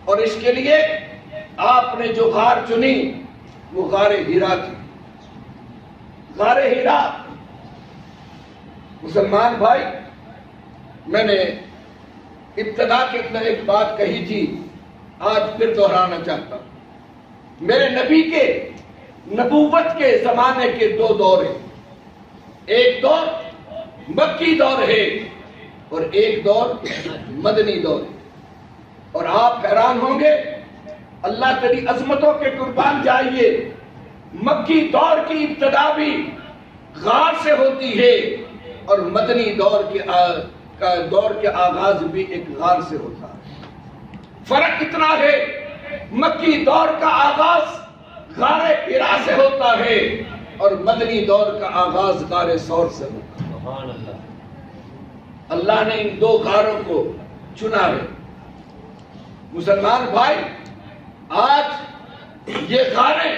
اور اس کے لیے آپ نے جو غار چنی وہ غار ہیرا تھی، غار ہیرا۔ مسلمان بھائی، میں نے ابتدا کے اندر ایک بات کہی تھی، آج پھر دہرانا چاہتا ہوں۔ میرے نبی کے نبوت کے زمانے کے دو دور ہیں، ایک دور مکی دور ہے اور ایک دور مدنی دور ہے۔ اور آپ حیران ہوں گے، اللہ تیری عظمتوں کے قربان جائیے، مکی دور کی ابتدا بھی غار سے ہوتی ہے اور مدنی دور کے آغاز بھی ایک غار سے ہوتا ہے۔ فرق اتنا ہے، مکی دور کا آغاز غار ہرا سے ہوتا ہے اور مدنی دور کا آغاز غار ثور سے ہوتا ہے۔ سبحان اللہ۔ اللہ نے ان دو غاروں کو چنا ہے۔ مسلمان بھائی، آج یہ غاریں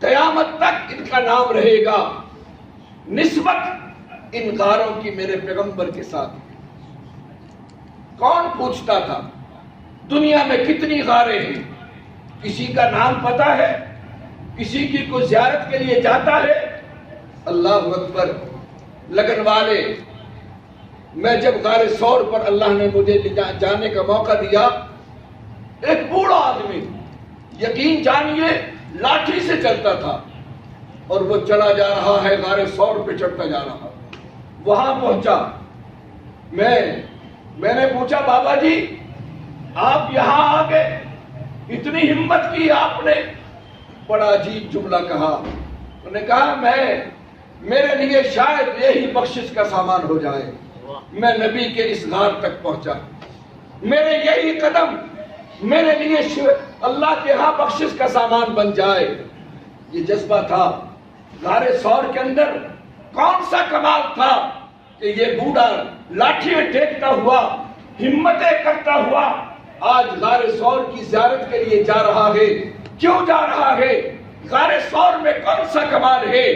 قیامت تک ان کا نام رہے گا، نسبت ان غاروں کی میرے پیغمبر کے ساتھ۔ کون پوچھتا تھا دنیا میں کتنی غاریں ہیں؟ کسی کا نام پتا ہے؟ کسی کی کوئی زیارت کے لیے جاتا ہے؟ اللہ اکبر۔ لگن والے، میں جب غار ثور پر اللہ نے مجھے جانے کا موقع دیا، ایک بوڑھا آدمی، یقین جانیے لاٹھی سے چلتا تھا، اور وہ چلا جا رہا ہے، غار ثور پہ چڑھتا جا رہا۔ وہاں پہنچا، میں نے پوچھا بابا جی آپ یہاں آ گئے، اتنی ہمت کی آپ نے؟ بڑا عجیب جملہ کہا، انہوں نے کہا میرے لیے شاید یہی بخشش کا سامان ہو جائے، میں نبی کے اس غار تک پہنچا، میرے یہی قدم میرے لیے اللہ کے ہاں بخشش کا سامان بن جائے۔ یہ جذبہ تھا۔ غار ثور کے اندر کون سا کمال تھا کہ یہ بوڑھا لاٹھی میں ٹیکتا ہوا، ہمتیں کرتا ہوا آج غار ثور کی زیارت کے لیے جا رہا ہے؟ کیوں جا رہا ہے؟ غار ثور میں کون سا کمال ہے؟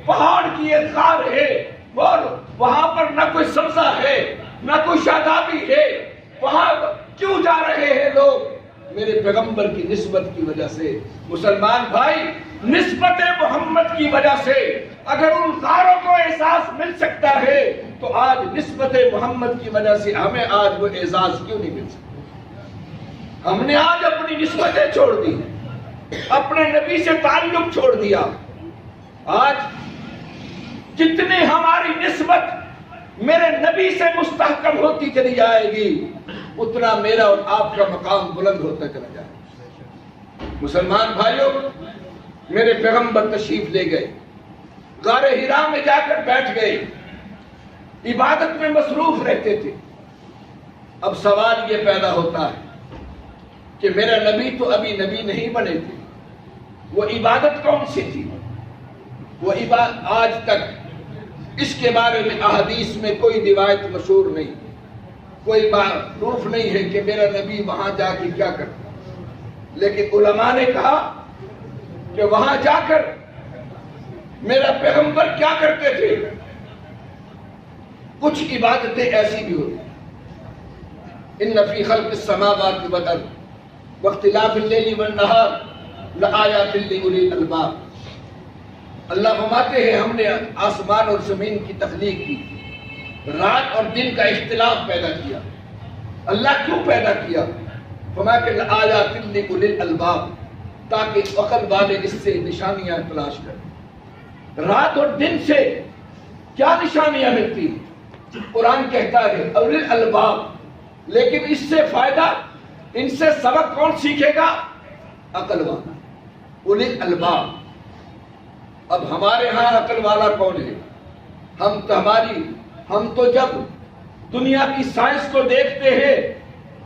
پہاڑ کی ایک غار ہے اور وہاں پر نہ کوئی سبزہ ہے نہ کوئی شادابی ہے، وہاں کیوں جا رہے ہیں لوگ؟ میرے پیغمبر کی نسبت کی وجہ سے۔ مسلمان بھائی، نسبت محمد کی وجہ سے اگر ان غاروں کو احساس مل سکتا ہے تو آج نسبت محمد کی وجہ سے ہمیں آج وہ اعزاز کیوں نہیں مل سکتا؟ ہم نے آج اپنی نسبتیں چھوڑ دی، اپنے نبی سے تعلق چھوڑ دیا۔ آج جتنی ہماری نسبت میرے نبی سے مستحکم ہوتی چلی جائے گی اتنا میرا اور آپ کا مقام بلند ہوتا چلا جائے گا۔ مسلمان بھائیوں، میرے پیغمبر تشریف لے گئے، غار حرا میں جا کر بیٹھ گئے، عبادت میں مصروف رہتے تھے۔ اب سوال یہ پیدا ہوتا ہے کہ میرا نبی تو ابھی نبی نہیں بنے تھے، وہ عبادت کون سی تھی؟ وہ عبادت آج تک اس کے بارے میں احادیث میں کوئی روایت مشہور نہیں، کوئی پروف نہیں ہے کہ میرا نبی وہاں جا کے کیا کرتا۔ لیکن علماء نے کہا کہ وہاں جا کر میرا پیغمبر کیا کرتے تھے؟ کچھ عبادتیں ایسی بھی ہوتی، ان فی خلق السماوات والارض واختلاف اللیل والنہار لآیات لأولی الالباب۔ اللہ فرماتے ہیں ہم نے آسمان اور زمین کی تخلیق کی، رات اور دن کا اختلاف پیدا کیا۔ اللہ کیوں پیدا کیا؟ فرمایا کہ لآیات لأولی الالباب، تاکہ عقل والے اس سے نشانیاں تلاش کریں۔ رات اور دن سے کیا نشانیاں ملتی ہیں؟ قرآن کہتا ہے اولی الالباب، لیکن اس سے فائدہ، ان سے سبق کون سیکھے گا؟ عقل والا، اولی الالباب۔ اب ہمارے ہاں عقل والا کون ہے؟ ہم تو جب دنیا کی سائنس کو دیکھتے ہیں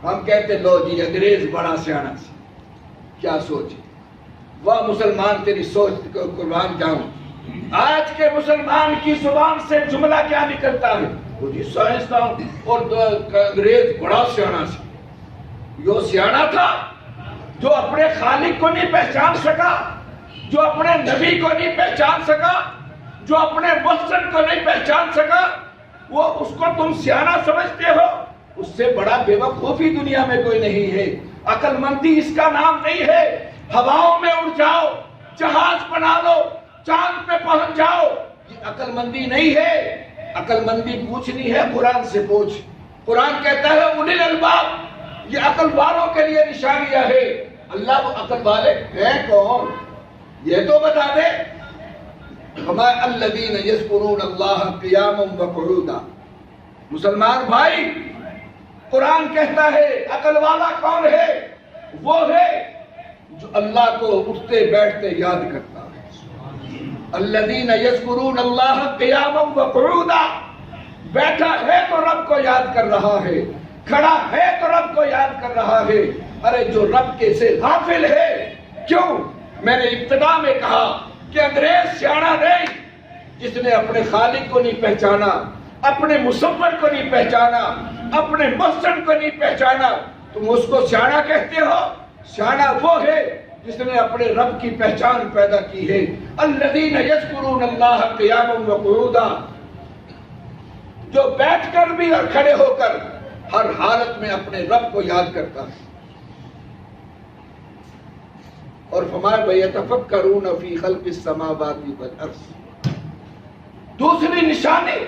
ہم کہتے لو جی انگریز بڑا سیانا سی، کیا سوچ ہے؟ واہ مسلمان تیری سوچ کو قربان جاؤں۔ آج کے مسلمان کی زبان سے جملہ کیا نکلتا ہے؟ وہ جی سائنسدان اور انگریز بڑا سیانا سی۔ یہ سیانا تھا جو اپنے خالق کو نہیں پہچان سکا، جو اپنے نبی کو نہیں پہچان سکا، جو اپنے محسن کو نہیں پہچان سکا، وہ اس کو تم سیانا سمجھتے ہو؟ اس سے بڑا بے وقوفی دنیا میں کوئی نہیں ہے۔ عقل مندی اس کا نام نہیں ہے۔ ہواؤں میں اڑ جاؤ، جہاز بنا لو، چاند پہ پہنچ جاؤ، یہ عقل مندی نہیں ہے۔ عقل مندی پوچھنی ہے قرآن سے پوچھ۔ قرآن کہتا ہے اولی الالباب، یہ عقل والوں کے لیے نشانیاں ہے۔ اللہ وہ عقل والے ہیں کون؟ یہ تو بتا دے۔ ہما الذین یذکرون اللہ قیاما وقعودا۔ مسلمان بھائی، قرآن کہتا ہے عقل والا کون ہے؟ وہ ہے جو اللہ کو اٹھتے بیٹھتے یاد کرتا ہے۔ الذین یذکرون اللہ قیاما وقعودا، بیٹھا ہے تو رب کو یاد کر رہا ہے، کھڑا ہے تو رب کو یاد کر رہا ہے۔ ارے جو رب کے سے غافل ہے، کیوں؟ میں نے ابتدا میں کہا کہ انگریز سیانا نہیں، جس نے اپنے خالق کو نہیں پہچانا، اپنے مصور کو نہیں پہچانا، اپنے محسن کو نہیں پہچانا، تم اس کو سیانا کہتے ہو؟ سیانا وہ ہے جس نے اپنے رب کی پہچان پیدا کی ہے۔ الذین یذکرون اللہ قیاما وقعودا، جو بیٹھ کر بھی اور کھڑے ہو کر ہر حالت میں اپنے رب کو یاد کرتا ہے۔ اور فرمایا وَيَتَفَكَّرُونَ فِي خَلْقِ السَّمَاوَاتِ وَالْأَرْضِ، دوسری نشانی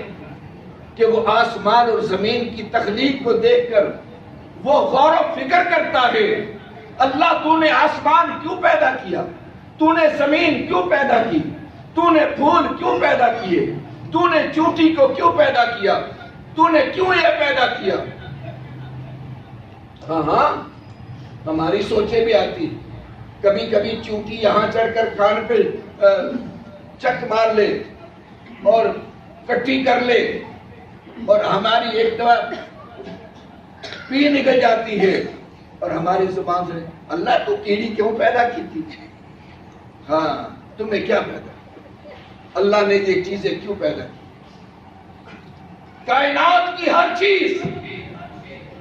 کہ وہ آسمان اور زمین کی تخلیق کو دیکھ کر وہ غور و فکر کرتا ہے۔ اللہ تو نے آسمان کیوں پیدا کیا؟ تو نے زمین کیوں پیدا کی؟ تو نے پھول کیوں پیدا کیے؟ تو نے چونٹی کو کیوں پیدا کیا؟ تو نے کیوں یہ پیدا کیا؟ ہاں ہماری سوچیں بھی آتی، کبھی کبھی چونٹی یہاں چڑھ کر کان پہ چک مار لے اور کٹی کر لے اور ہماری ایک دفعہ پی نکل جاتی ہے اور ہماری زبان سے اللہ تو کیڑی کیوں پیدا کی تھی؟ ہاں تمہیں کیا پیدا؟ اللہ نے یہ چیزیں کیوں پیدا کی؟ کائنات کی ہر چیز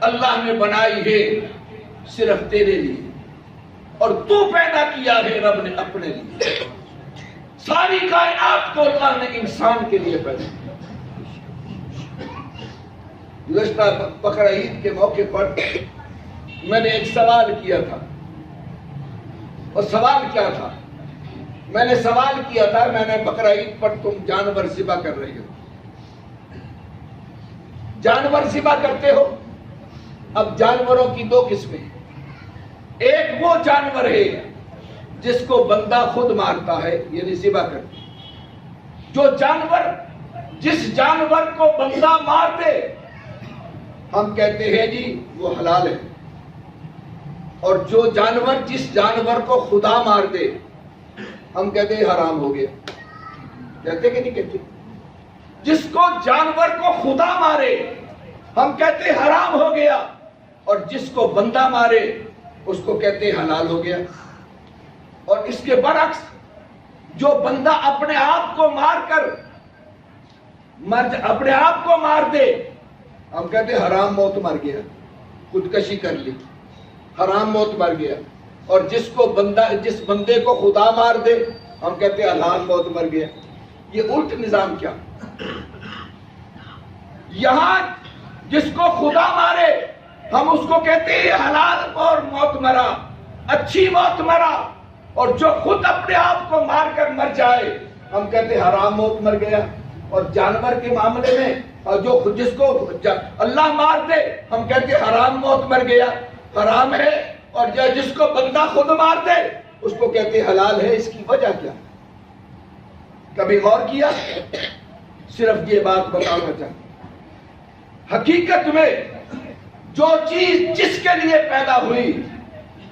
اللہ نے بنائی ہے صرف تیرے لیے، اور تو پیدا کیا ہے رب نے اپنے لیے۔ ساری کائنات کو اللہ نے انسان کے لیے پیدا کیا۔ گزشتہ بقرہ عید کے موقع پر میں نے ایک سوال کیا تھا، اور سوال کیا تھا؟ میں نے سوال کیا تھا، میں نے بقرہ عید پر تم جانور ذبح کر رہے ہو، جانور ذبح کرتے ہو۔ اب جانوروں کی دو قسمیں ہیں، ایک وہ جانور ہے جس کو بندہ خود مارتا ہے، یعنی ذبح کرتا ہے۔ جو جانور، جس جانور کو بندہ مار دے ہم کہتے ہیں جی وہ حلال ہے، اور جو جانور، جس جانور کو خدا مار دے ہم کہتے ہیں حرام ہو گیا۔ کہتے کہ نہیں کہتے؟ جس کو جانور کو خدا مارے ہم کہتے ہیں حرام ہو گیا، اور جس کو بندہ مارے اس کو کہتے ہیں حلال ہو گیا۔ اور اس کے برعکس جو بندہ اپنے آپ کو مار کر اپنے آپ کو مار دے ہم کہتے ہیں حرام موت مر گیا، خودکشی کر لی، حرام موت مر گیا۔ اور جس بندے کو خدا مار دے ہم کہتے ہیں حلال موت مر گیا۔ یہ الٹ نظام کیا؟ یہاں جس کو خدا مارے ہم اس کو کہتے ہیں حلال اور موت مرا، اچھی موت مرا، اور جو خود اپنے آپ کو مار کر مر جائے ہم کہتے ہیں حرام موت مر گیا۔ اور جانور کے معاملے میں جس کو اللہ مار دے ہم کہتے ہیں حرام موت مر گیا، حرام ہے، اور جس کو بندہ خود مار دے اس کو کہتے ہیں حلال ہے۔ اس کی وجہ کیا؟ کبھی غور کیا؟ صرف یہ بات بتانا چاہتا ہوں، حقیقت میں جو چیز جس کے لیے پیدا ہوئی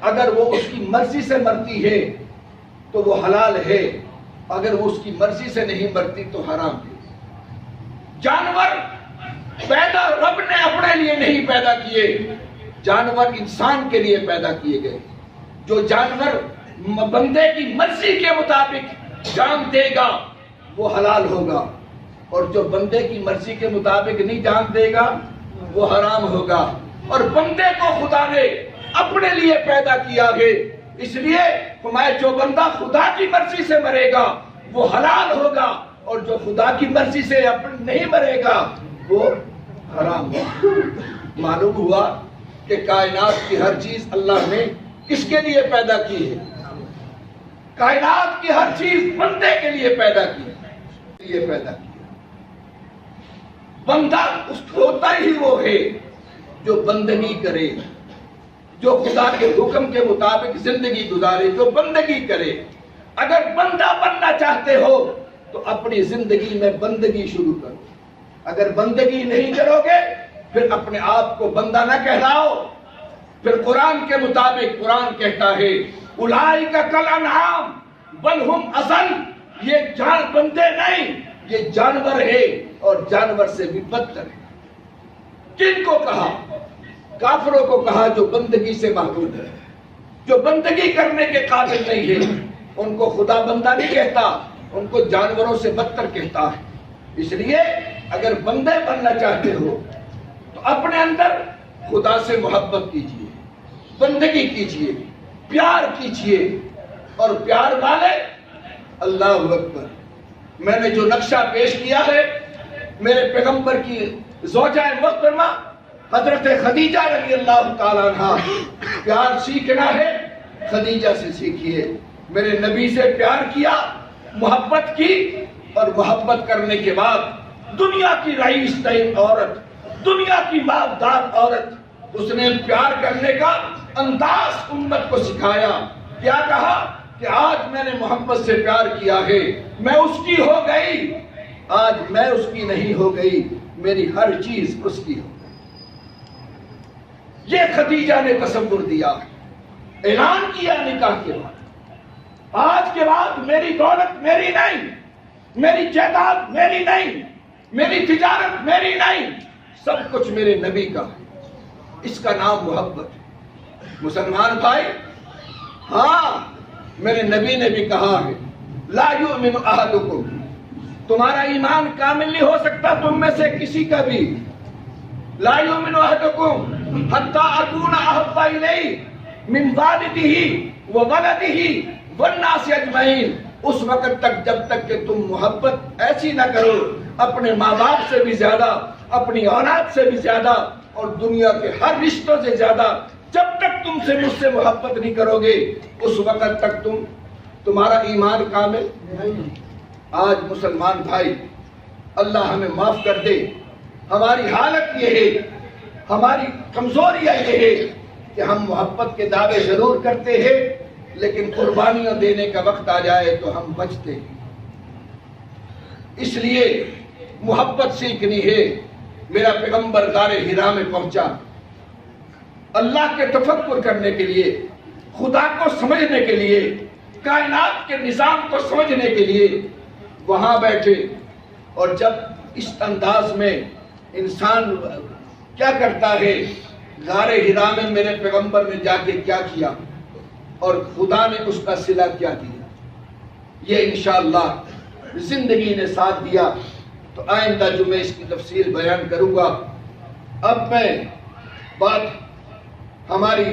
اگر وہ اس کی مرضی سے مرتی ہے تو وہ حلال ہے، اگر وہ اس کی مرضی سے نہیں مرتی تو حرام ہے۔ جانور پیدا رب نے اپنے لیے نہیں پیدا کیے، جانور انسان کے لیے پیدا کیے گئے۔ جو جانور بندے کی مرضی کے مطابق جان دے گا وہ حلال ہوگا، اور جو بندے کی مرضی کے مطابق نہیں جان دے گا وہ حرام ہوگا۔ اور بندے کو خدا نے اپنے لیے پیدا کیا ہے، اس لیے فرمایا جو بندہ خدا کی مرضی سے مرے گا وہ حلال ہوگا، اور جو خدا کی مرضی سے نہیں مرے گا وہ حرام ہوگا۔ معلوم ہوا کہ کائنات کی ہر چیز اللہ نے کس کے لیے پیدا کی ہے؟ کائنات کی ہر چیز بندے کے لیے پیدا کی ہے، پیدا کیا۔ بندہ اس ہوتا ہی وہ ہے جو بندگی کرے، جو خدا کے حکم کے مطابق زندگی گزارے، جو بندگی کرے۔ اگر بندہ بننا چاہتے ہو تو اپنی زندگی میں بندگی شروع کرو۔ اگر بندگی نہیں کرو گے پھر اپنے آپ کو بندہ نہ کہلاؤ۔ پھر قرآن کے مطابق قرآن کہتا ہے اولئک کالانعام بل ہم اضل، یہ بندے نہیں، یہ جانور ہے، اور جانور سے بھی بدتر ہے۔ کن کو کہا؟ کافروں کو کہا جو بندگی سے محروم ہے، جو بندگی کرنے کے قابل نہیں ہے، ان کو خدا بندہ نہیں کہتا، ان کو جانوروں سے بدتر کہتا ہے۔ اس لیے اگر بندے بننا چاہتے ہو تو اپنے اندر خدا سے محبت کیجئے، بندگی کیجئے، پیار کیجئے، اور پیار والے اللہ اکبر۔ میں نے جو نقشہ پیش کیا ہے میرے پیغمبر کی زوجہ محترمہ حضرت خدیجہ رضی اللہ تعالیٰ عنہ، پیار سیکھنا ہے خدیجہ سے سیکھیے۔ میرے نبی سے پیار کیا، محبت کی، اور محبت کرنے کے بعد دنیا کی رئیس ترین عورت، دنیا کی مالدار عورت، اس نے پیار کرنے کا انداز امت کو سکھایا۔ کیا کہا کہ آج میں نے محمد سے پیار کیا ہے، میں اس کی ہو گئی، آج میں اس کی نہیں ہو گئی، میری ہر چیز اس کی ہو گئی۔ یہ خدیجہ نے تصور دیا، اعلان کیا نکاح کے بعد، آج کے بعد میری دولت میری نہیں، میری جائیداد میری نہیں، میری تجارت میری نہیں، سب کچھ میرے نبی کا ہے۔ اس کا نام محبت ہے۔ مسلمان بھائی، ہاں میرے نبی نے بھی کہا ہے لا یؤمن احدکم تمہارا ایمان کامل نہیں ہو سکتا تم میں سے کسی کا بھی. لا یؤمن احدکم حتی اکون احب الیہ من والدہ وولدہ والناس اجمعین. اس وقت تک جب تک کہ تم محبت ایسی نہ کرو اپنے ماں باپ سے بھی زیادہ، اپنی اولاد سے بھی زیادہ، اور دنیا کے ہر رشتوں سے زیادہ، جب تک تم سے مجھ سے محبت نہیں کرو گے اس وقت تک تمہارا ایمان کامل نہیں. آج مسلمان بھائی، اللہ ہمیں معاف کر دے، ہماری حالت یہ ہے، ہماری کمزوریاں یہ ہے کہ ہم محبت کے دعوے ضرور کرتے ہیں لیکن قربانیاں دینے کا وقت آ جائے تو ہم بچتے ہیں. اس لیے محبت سیکھنی ہے. میرا پیغمبر غار حرا میں پہنچا اللہ کے تفکر کرنے کے لیے، خدا کو سمجھنے کے لیے، کائنات کے نظام کو سمجھنے کے لیے. وہاں بیٹھے اور جب اس انداز میں انسان کیا کرتا ہے، غار حرا میں میرے پیغمبر نے جا کے کیا کیا اور خدا نے اس کا صلہ کیا دیا، یہ انشاءاللہ زندگی نے ساتھ دیا. تو آئندہ جو میں اس کی تفصیل بیان کروں گا. اب میں بات ہماری